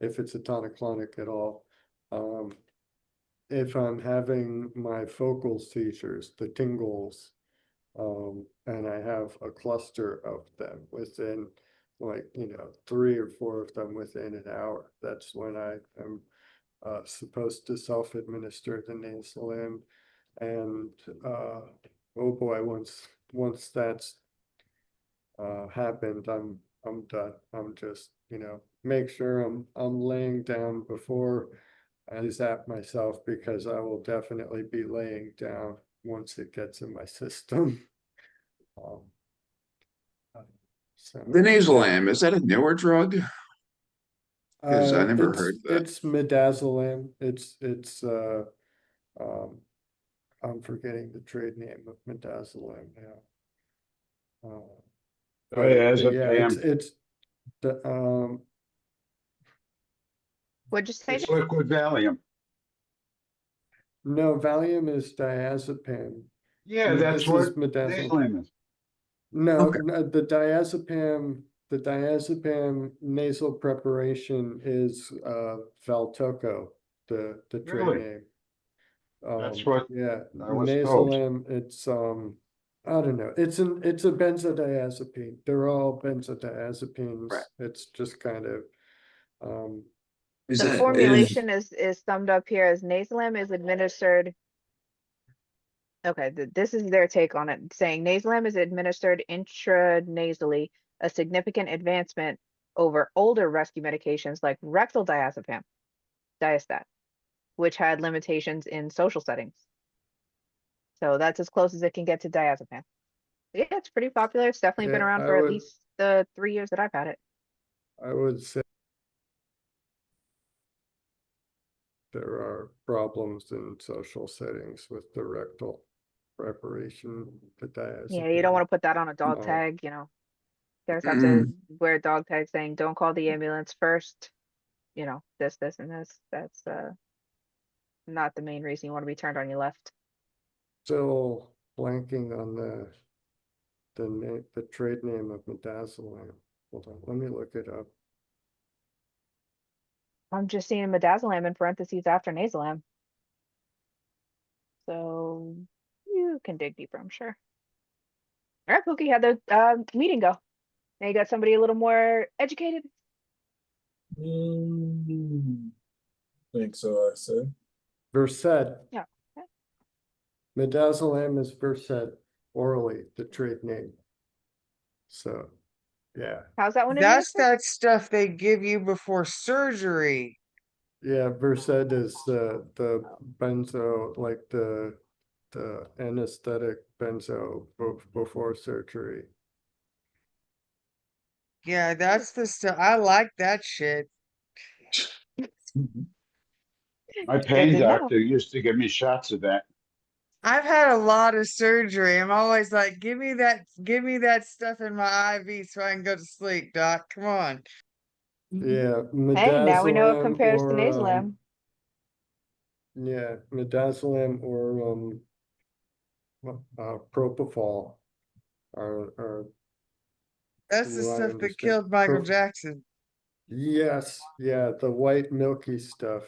a tonic-clonic at all. If I'm having my focal seizures, the tingles, and I have a cluster of them within, like, 3 or 4 of them within an hour, that's when I am supposed to self-administer the nasal lamp. And oh boy, once that's happened, I'm done. I'm just, make sure I'm laying down before I zap myself, because I will definitely be laying down once it gets in my system. Um, so The nasal yeah. lamp, is that a newer drug? Because I never heard that. It's midazolam. Um, I'm forgetting the trade name of midazolam now. But yeah, Diazepam. it's the What'd you say? It's liquid Valium. no, Valium is diazepam. Yeah, that's This is what midazolam. Valium is. No, Okay. no, the diazepam nasal preparation is Valtoco, the trade Really? name. That's what Yeah, I was told. nasalam, it's I don't know, it's a benzodiazepine. They're all benzodiazepines. Right. It's just kind of Is The that that's what formulation is summed up here as Nasalam is administered. Okay, this is their take on it, saying Nasalam is administered intranasally, a significant advancement over older rescue medications like rectal diazepam, Diastat, which had limitations in social settings. So that's as close as it can get to diazepam. Yeah, it's pretty popular. It's definitely been yeah, around for at least the 3 years that I've had it. I would say there are problems in social settings with the rectal preparation, the Yeah, you don't want diazepam. to put that on a dog Uh, tag, Parents have to mm, wear a dog tag saying, don't call the ambulance first, this, and this. That's not the main reason you want to be turned on your left. Still blanking on the trade name of midazolam. Hold on, let me look it up. I'm just seeing midazolam in parentheses after nasalam. So you can dig deeper, I'm sure. All right, Pookie, how'd the meeting go? Now you got somebody a little more educated? Think so, I said. Versed. Yeah. Okay. Midazolam is Versed orally, the trade name. So, yeah. How's that one That's administered? that stuff they give you before surgery. Yeah, Versed is the benzo, like the anesthetic benzo before surgery. Yeah, that's the stuff. I like that shit. My Good pain to know. doctor used to give me shots of that. I've had a lot of surgery. I'm always like, give me that stuff in my IV so I can go to sleep, doc. Come on. Yeah, Hey, now we know it midazolam compares to or nasalam. yeah, midazolam or propofol are That's the what I stuff that understand. killed Michael Jackson. Yes, yeah, the white milky stuff.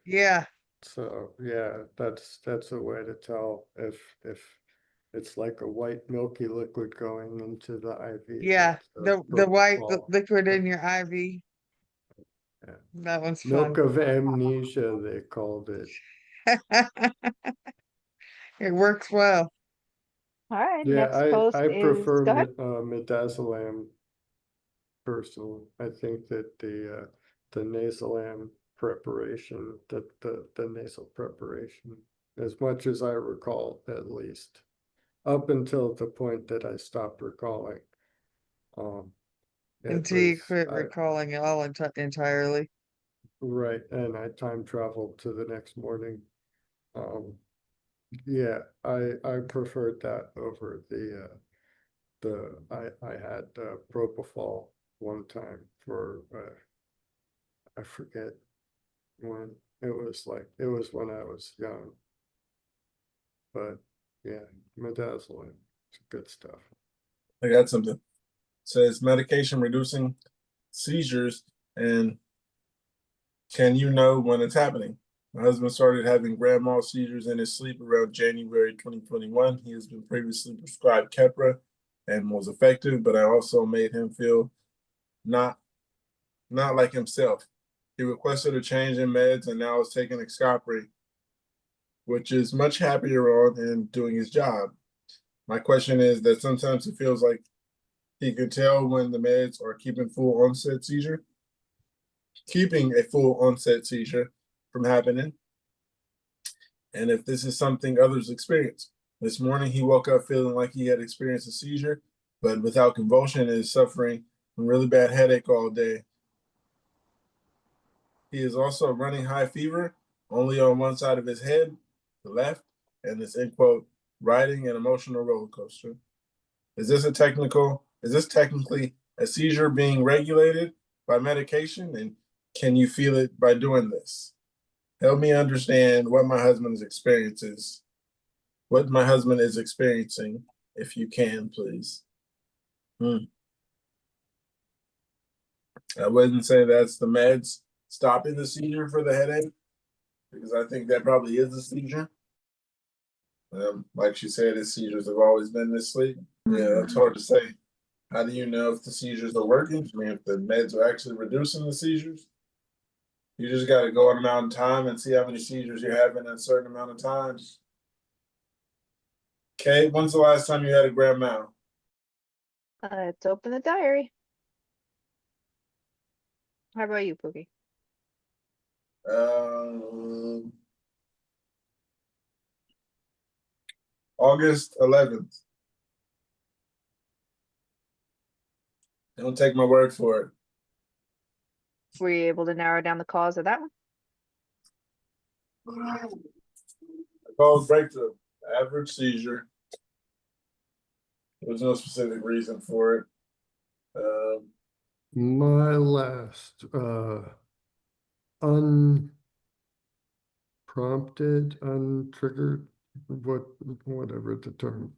Yeah, So yeah, that's a way to tell if it's like a white milky liquid going into the IV. yeah. That's The white propofol. liquid in your IV. Yeah. That one's Milk fun. of amnesia, they called it. It works well. All right, Yeah, next post I is, prefer go ahead. midazolam personally. I think that the nasal am preparation, the nasal preparation, as much as I recall, at least, up until the point that I stopped recalling. It Until you was, quit recalling it all entirely. right, and I time traveled to the next morning. Yeah, I preferred that over I had propofol one time for I forget when. It was when I was young. But yeah, midazolam, it's good stuff. I got something. It says medication reducing seizures, and can you know when it's happening? My husband started having grand mal seizures in his sleep around January 2021. He has been previously prescribed Keppra and was effective, but I also made him feel not like himself. He requested a change in meds and now is taking Excopri, which is much happier on and doing his job. My question is that sometimes it feels like he could tell when the meds are keeping a full onset seizure from happening, and if this is something others experience. This morning, he woke up feeling like he had experienced a seizure, but without convulsion and is suffering from really bad headache all day. He is also running high fever, only on one side of his head, the left, and is, in quote, riding an emotional roller coaster. Is this technically a seizure being regulated by medication? And can you feel it by doing this? Help me understand what my husband is experiencing, if you can, please. I wouldn't say that's the meds stopping the seizure for the headache, because I think that probably is a seizure. Like she said, his seizures have always been this sleep. Yeah, that's hard to say. How do you know if the seizures are working? I mean, if the meds are actually reducing the seizures? You just got to go on amount of time and see how many seizures you're having in a certain amount of times. Okay, when's the last time you had a grand mal? Let's open the diary. How about you, Pookie? August 11th. Don't take my word for it. Were you able to narrow down the cause of that one? I called breakthrough. Average seizure. There's no specific reason for it. My last unprompted, untriggered, whatever the term,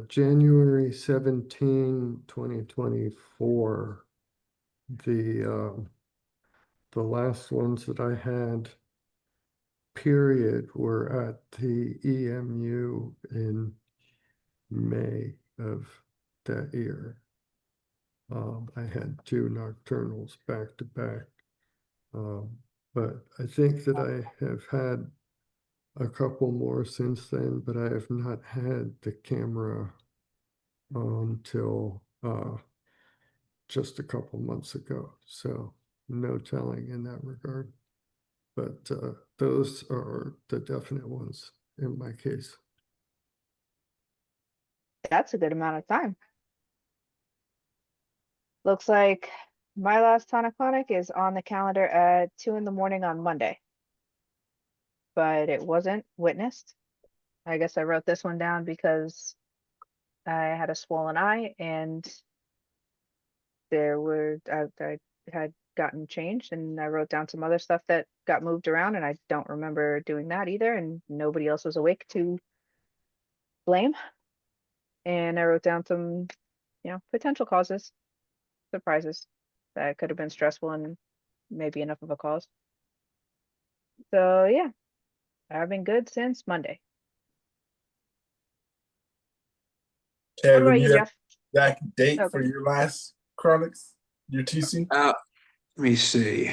January 17, 2024, the last ones that I had, period, were at the EMU in May of that year. I had 2 nocturnals back to back. But I think that I have had a couple more since then, but I have not had the camera until just a couple months ago. So no telling in that regard. But those are the definite ones in my case. That's a good amount of time. Looks like my last tonic-clonic is on the calendar at 2 in the morning on Monday. But it wasn't witnessed. I guess I wrote this one down because I had a swollen eye and I had gotten changed, and I wrote down some other stuff that got moved around, and I don't remember doing that either, and nobody else was awake to blame. And I wrote down some, potential causes, surprises that could have been stressful and maybe enough of a cause. So yeah, I've been good since Monday. What Kevin, about you, Jeff? That date Okay. for your last chronics, your TC? Let me see.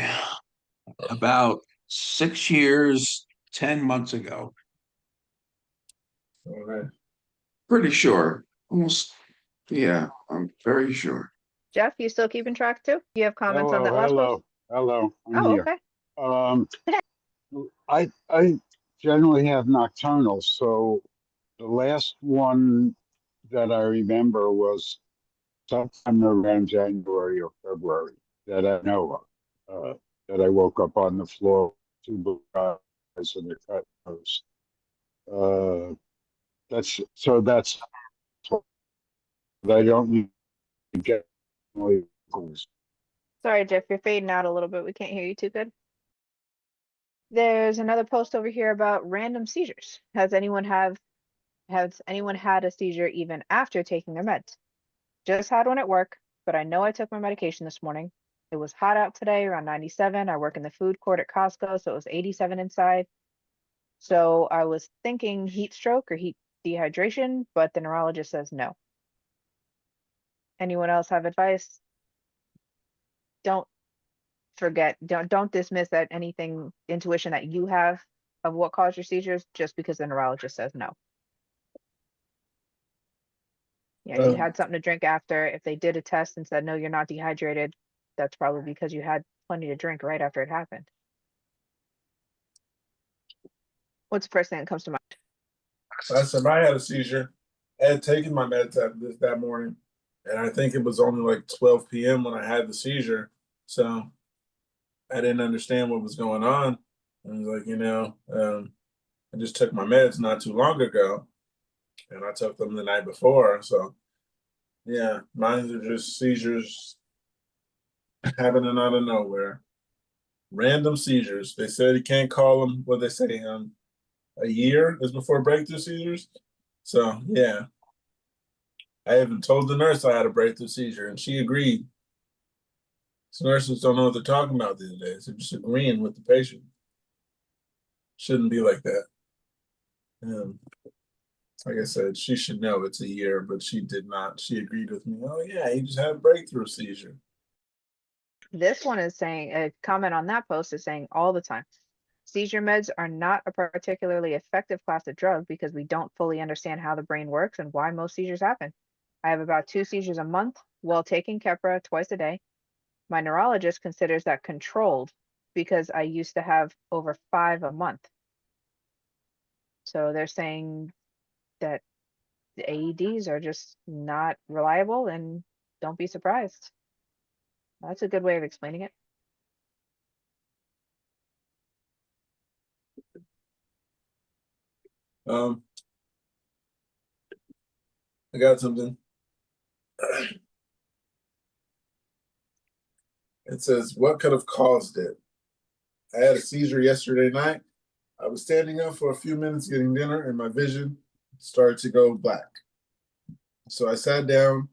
About 6 years, 10 months ago. All right. Pretty sure. Almost, yeah, I'm very sure. Jeff, you still keeping track too? You have comments on Hello, that last post? hello, I'm Oh, here. okay. I generally have nocturnal, so the last one that I remember was sometime around January or February that I know of. That I woke up on the floor, two blue eyes and a cut nose. That's so that's I don't need to get goals. Sorry, Jeff, you're fading out a little bit. We can't hear you too good. There's another post over here about random seizures. Has anyone had a seizure even after taking their meds? Just had one at work, but I know I took my medication this morning. It was hot out today, around 97. I work in the food court at Costco, so it was 87 inside. So I was thinking heat stroke or heat dehydration, but the neurologist says no. Anyone else have advice? Don't dismiss that anything intuition that you have of what caused your seizures just because the neurologist says no. Yeah, you had something to drink after. If they did a test and said no, you're not dehydrated, that's probably because you had plenty to drink right after it happened. What's the first thing that comes to mind? Last time I had a seizure, I had taken my meds that morning, and I think it was only like 12 p.m. when I had the seizure. So I didn't understand what was going on. I was like, I just took my meds not too long ago, and I took them the night before. So yeah, mine are just seizures happening out of nowhere. Random seizures. They said you can't call them what they say, a year is before breakthrough seizures. So yeah. I even told the nurse I had a breakthrough seizure, and she agreed. So nurses don't know what they're talking about these days. They're just agreeing with the patient. Shouldn't be like that. Like I said, she should know it's a year, but she did not. She agreed with me. Oh yeah, he just had a breakthrough seizure. This one is saying, a comment on that post is saying all the time, seizure meds are not a particularly effective class of drug because we don't fully understand how the brain works and why most seizures happen. I have about 2 seizures a month while taking Keppra twice a day. My neurologist considers that controlled because I used to have over 5 a month. So they're saying that the AEDs are just not reliable, and don't be surprised. That's a good way of explaining it. I got something. It says, what could have caused it? I had a seizure yesterday night. I was standing up for a few minutes getting dinner, and my vision started to go black. So I sat down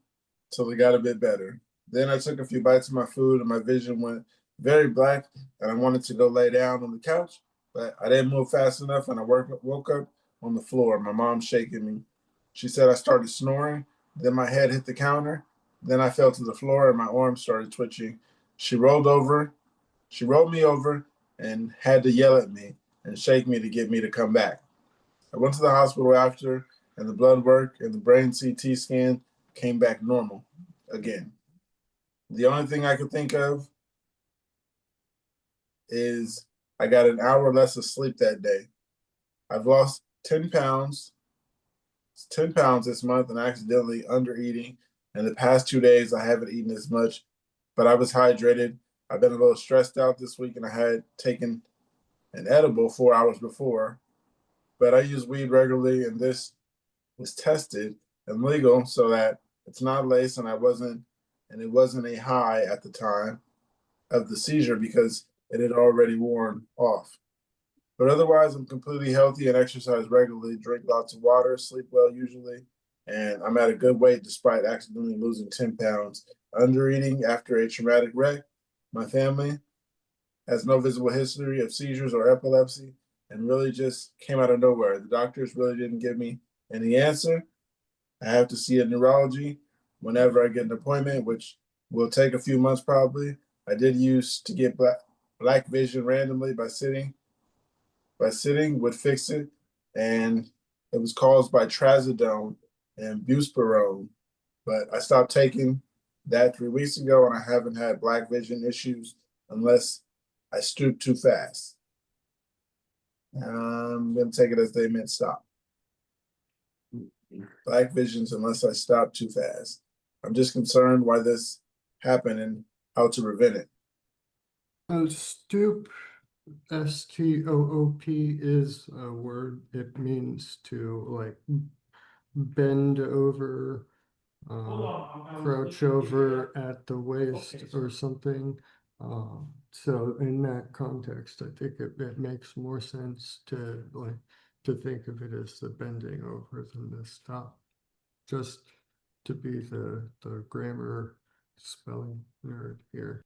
till it got a bit better. Then I took a few bites of my food, and my vision went very black, and I wanted to go lay down on the couch, but I didn't move fast enough, and I woke up on the floor. My mom shaking me. She said I started snoring. Then my head hit the counter. Then I fell to the floor, and my arms started twitching. She rolled me over, and had to yell at me and shake me to get me to come back. I went to the hospital after, and the blood work and the brain CT scan came back normal again. The only thing I could think of is I got an hour less of sleep that day. I've lost 10 pounds. It's 10 pounds this month and accidentally under eating. And the past 2 days, I haven't eaten as much, but I was hydrated. I've been a little stressed out this week, and I had taken an edible 4 hours before. But I use weed regularly, and this was tested and legal so that it's not laced, and it wasn't a high at the time of the seizure because it had already worn off. But otherwise, I'm completely healthy and exercise regularly, drink lots of water, sleep well usually, and I'm at a good weight despite accidentally losing 10 pounds. Under eating after a traumatic wreck. My family has no visible history of seizures or epilepsy and really just came out of nowhere. The doctors really didn't give me any answer. I have to see a neurology whenever I get an appointment, which will take a few months probably. I did used to get black vision randomly by sitting would fix it, and it was caused by trazodone and buspirone. But I stopped taking that 3 weeks ago, and I haven't had black vision issues unless I stoop too fast. I'm gonna take it as they meant stop. Black visions unless I stop too fast. I'm just concerned why this happened and how to prevent it. Stoop, STOOP is a word. It means to like bend over, crouch over at the waist or something. So in that context, I think it makes more sense to think of it as the bending over than the stop. Just to be the grammar spelling nerd here.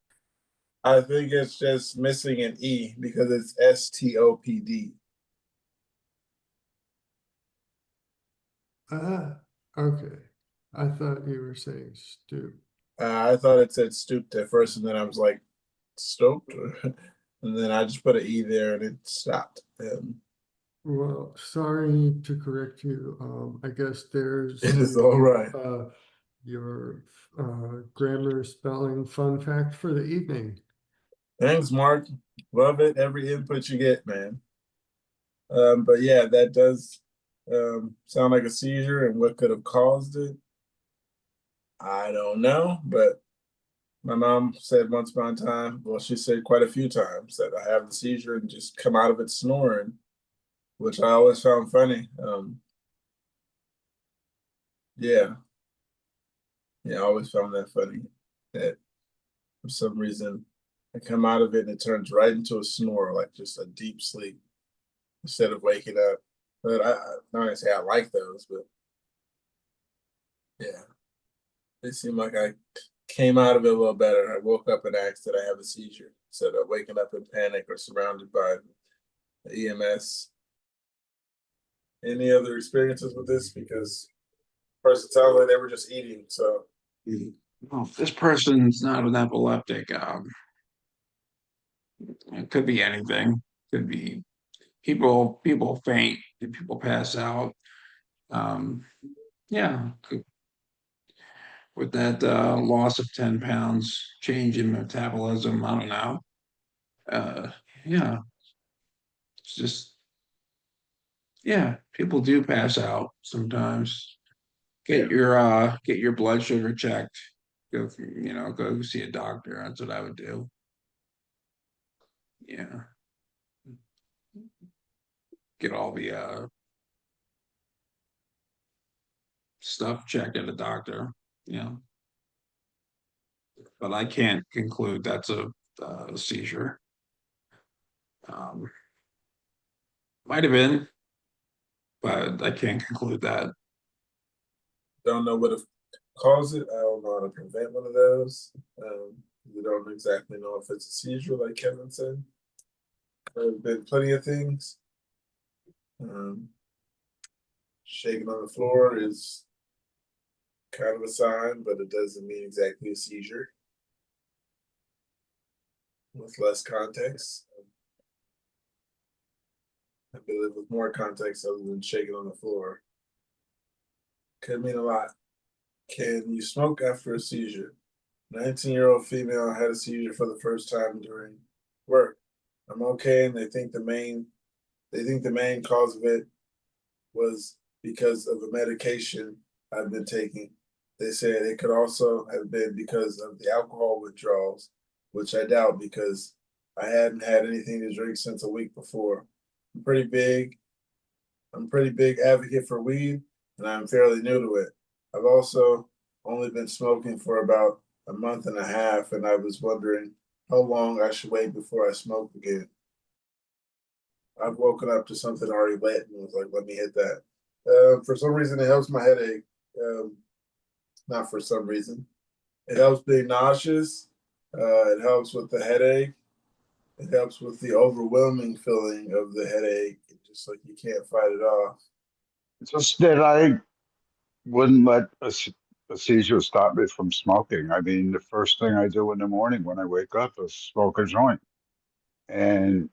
I think it's just missing an E because it's STOPD. Okay. I thought you were saying stoop. I thought it said stooped at first, and then I was like, stoked? And then I just put an E there and it stopped. Well, sorry to correct you. I guess there's It is all right. Your grammar spelling fun fact for the evening. Thanks, Mark. Love it. Every input you get, man. But yeah, that does sound like a seizure, and what could have caused it, I don't know. But my mom said once upon a time, well, she said quite a few times that I have the seizure and just come out of it snoring, which I always found funny. Yeah, I always found that funny that for some reason I come out of it and it turns right into a snore, like just a deep sleep instead of waking up. But I'm not gonna say I like those, but yeah, they seem like I came out of it a little better. I woke up and asked that I have a seizure instead of waking up in panic or surrounded by the EMS. Any other experiences with this? Because first it sounded like they were just eating. So Well, if this person's not an epileptic, it could be anything. Could be people faint, people pass out. Yeah, with that loss of 10 pounds, change in metabolism, I don't know. Yeah, it's just, yeah, people do pass out sometimes. Get your blood sugar checked. Go see a doctor. That's what I would do. Yeah. Get all the stuff checked at a doctor. Yeah. But I can't conclude that's a seizure. Might have been, but I can't conclude that. don't know what have caused it. I don't know how to prevent one of those. We don't exactly know if it's a seizure, like Kevin said. There have been plenty of things. Shaking on the floor is kind of a sign, but it doesn't mean exactly a seizure. With less context, I believe with more context other than shaking on the floor, could mean a lot. Can you smoke after a seizure? 19-year-old female had a seizure for the first time during work. I'm okay, and they think the main cause of it was because of the medication I've been taking. They said it could also have been because of the alcohol withdrawals, which I doubt because I hadn't had anything to drink since a week before. I'm pretty big advocate for weed, and I'm fairly new to it. I've also only been smoking for about a month and a half, and I was wondering how long I should wait before I smoke again. I've woken up to something already lit and was like, let me hit that. For some reason, it helps my headache. Not for some reason. It helps being nauseous. It helps with the headache. It helps with the overwhelming feeling of the headache. Just like you can't fight it off. Just that I wouldn't let a seizure stop me from smoking. I mean, the first thing I do in the morning when I wake up is smoke a joint. And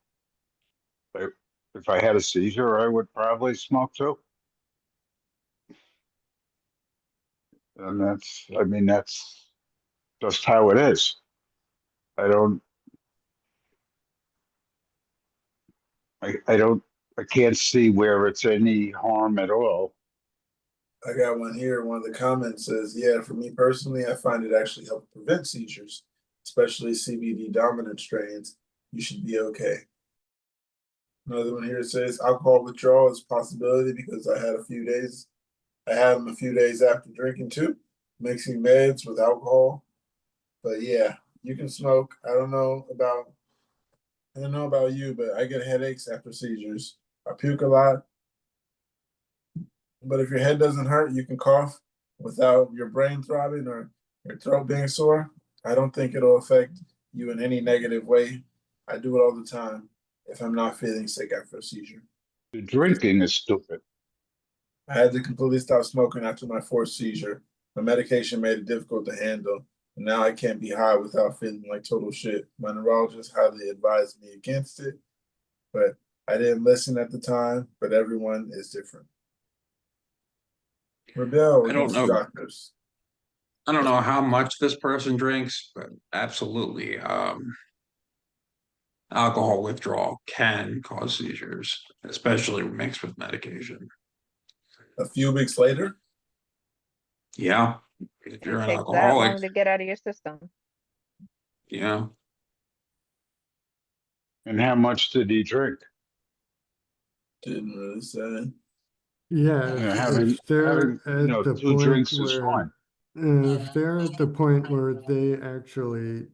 if I had a seizure, I would probably smoke too. And I mean, that's just how it is. I don't, I can't see where it's any harm at all. I got one here. One of the comments says, yeah, for me personally, I find it actually helps prevent seizures, especially CBD dominant strains. You should be okay. Another one here says alcohol withdrawal is a possibility because I had them a few days after drinking too, mixing meds with alcohol. But yeah, you can smoke. I don't know about you, but I get headaches after seizures. I puke a lot. But if your head doesn't hurt, you can cough without your brain throbbing or your throat being sore. I don't think it'll affect you in any negative way. I do it all the time if I'm not feeling sick after a seizure. The drinking is stupid. I had to completely stop smoking after my fourth seizure. My medication made it difficult to handle, and now I can't be high without feeling like total shit. My neurologist highly advised me against it, but I didn't listen at the time. But everyone is different. Rebel I don't against know. doctors. I don't know how much this person drinks, but absolutely, alcohol withdrawal can cause seizures, especially mixed with medication. A few weeks later, Yeah, if It you're an takes that alcoholic, long to get out of your system. yeah, And how much did he drink? didn't really say. Yeah, if they're at the two point drinks is where, fine. if they're at the point where they actually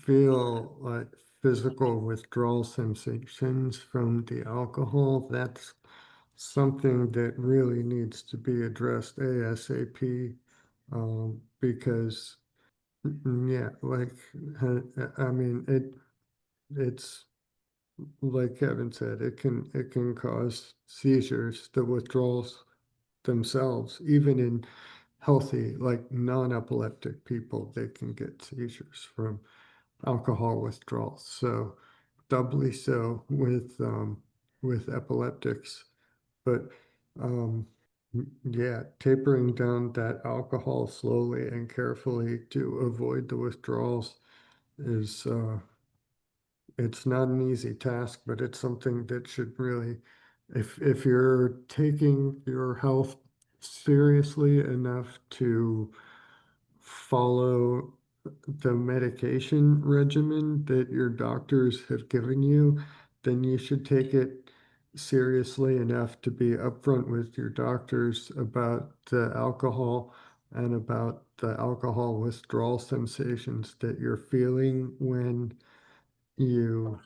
feel like physical withdrawal sensations from the alcohol, that's something that really needs to be addressed ASAP. Because, yeah, like, I mean, it's like Kevin said, it can cause seizures, the withdrawals themselves, even in healthy, like non-epileptic people, they can get seizures from alcohol withdrawals. So doubly so with epileptics. But yeah, tapering down that alcohol slowly and carefully to avoid the withdrawals is it's not an easy task, but it's something that should really, if you're taking your health seriously enough to follow the medication regimen that your doctors have given you, then you should take it seriously enough to be upfront with your doctors about the alcohol and about the alcohol withdrawal sensations that you're feeling when you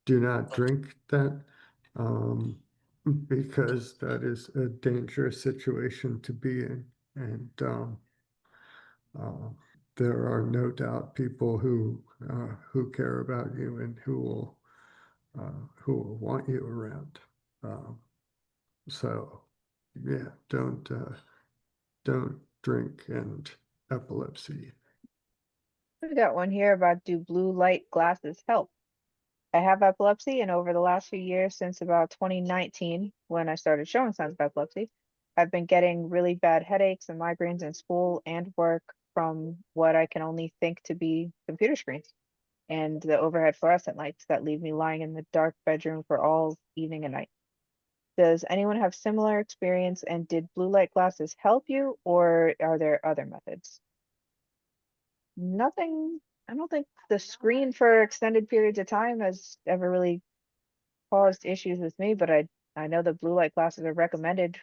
do not drink that, because that is a dangerous situation to be in. And uh, there are no doubt people who care about you and who will want you around. So yeah, don't drink and epilepsy. We got one here about, do blue light glasses help? I have epilepsy, and over the last few years, since about 2019, when I started showing signs of epilepsy, I've been getting really bad headaches and migraines in school and work from what I can only think to be computer screens and the overhead fluorescent lights that leave me lying in the dark bedroom for all evening and night. Does anyone have similar experience, and did blue light glasses help you, or are there other methods? Nothing. I don't think the screen for extended periods of time has ever really caused issues with me, but I know the blue light glasses are recommended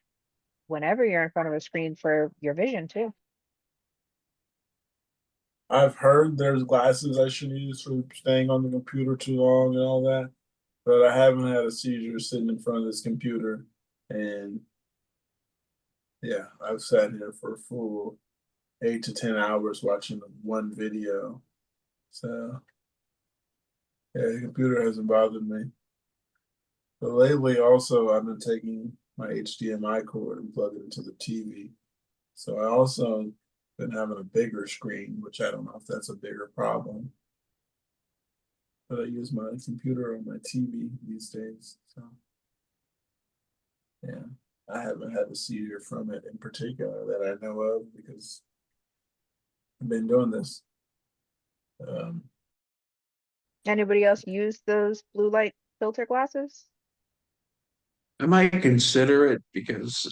whenever you're in front of a screen for your vision too. I've heard there's glasses I should use for staying on the computer too long and all that, but I haven't had a seizure sitting in front of this computer. And yeah, I've sat here for a full 8 to 10 hours watching one video. So yeah, the computer hasn't bothered me. But lately, also, I've been taking my HDMI cord and plug it into the TV. So I also been having a bigger screen, which I don't know if that's a bigger problem. But I use my computer on my TV these days. So yeah, I haven't had a seizure from it in particular that I know of because I've been doing this. Um, Anybody else use those blue light filter glasses? I might consider it because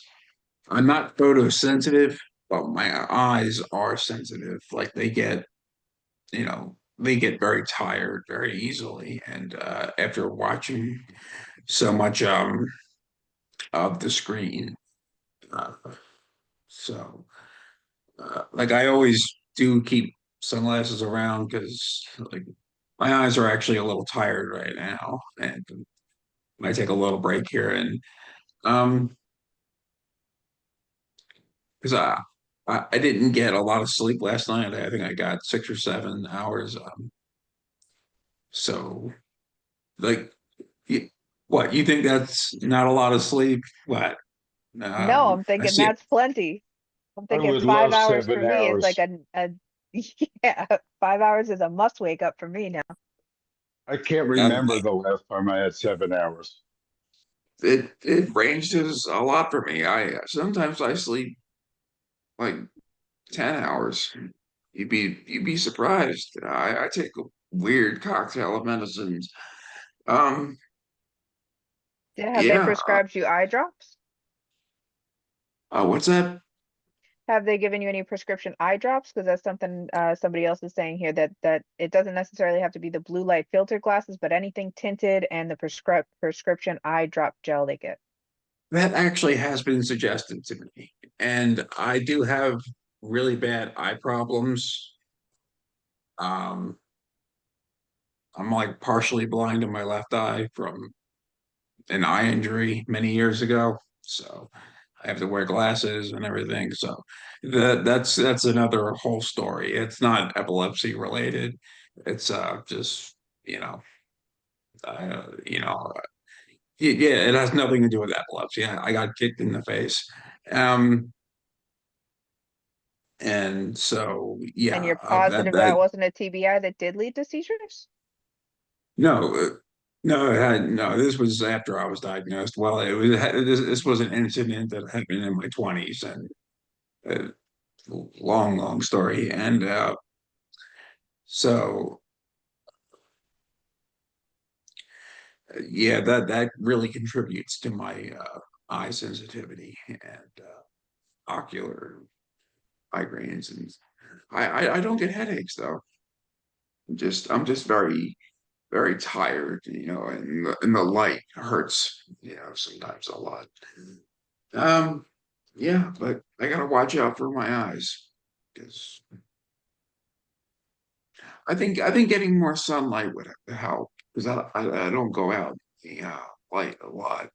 I'm not photosensitive, but my eyes are sensitive. Like they get very tired very easily. And after watching so much of the screen, uh, so like I always do keep sunglasses around because like my eyes are actually a little tired right now, and might take a little break here and um because I didn't get a lot of sleep last night. I think I got 6 or 7 hours. So like, you, what you think that's not a lot of sleep? What? No, I'm I thinking see. that's plenty. I'm I thinking would 5 hours love for 7 me is like hours. a yeah, 5 hours is a must wake up for me now. I can't Um, remember the last time I had 7 hours. it ranges a lot for me. I sometimes I sleep like 10 hours. You'd be surprised. I take a weird cocktail of medicines. Um, Yeah, have they yeah. prescribed you eye drops? What's that? Have they given you any prescription eye drops? Because that's something somebody else is saying here that it doesn't necessarily have to be the blue light filter glasses, but anything tinted and the prescription eye drop gel they get. That actually has been suggested to me, and I do have really bad eye problems. Um, I'm like partially blind in my left eye from an eye injury many years ago, so I have to wear glasses and everything. So that's another whole story. It's not epilepsy related. It's just you know you know yeah, it has nothing to do with epilepsy. I got kicked in the face. Um, and so And yeah, you're positive that that wasn't a TBI that did lead to seizures? no, no, this was after I was diagnosed. Well, this was an incident that happened in my 20s, and uh, long story. And so yeah, that really contributes to my eye sensitivity and ocular migraines, and I don't get headaches though. I'm just very tired, and the light hurts, sometimes a lot. Um, yeah, but I gotta watch out for my eyes because I think getting more sunlight would help because I don't go out in the light a lot.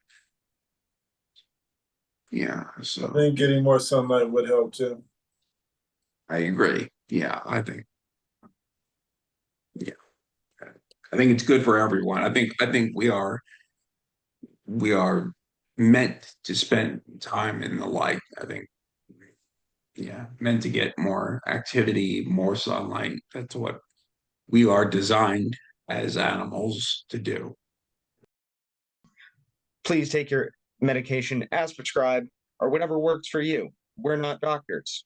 Yeah, I so think getting more sunlight would help too. I agree. Yeah, yeah, I think it's good for everyone. I think we are meant to spend time in the light. I think, yeah, meant to get more activity, more sunlight. That's what we are designed as animals to do. Please take your medication as prescribed or whatever works for you. We're not doctors.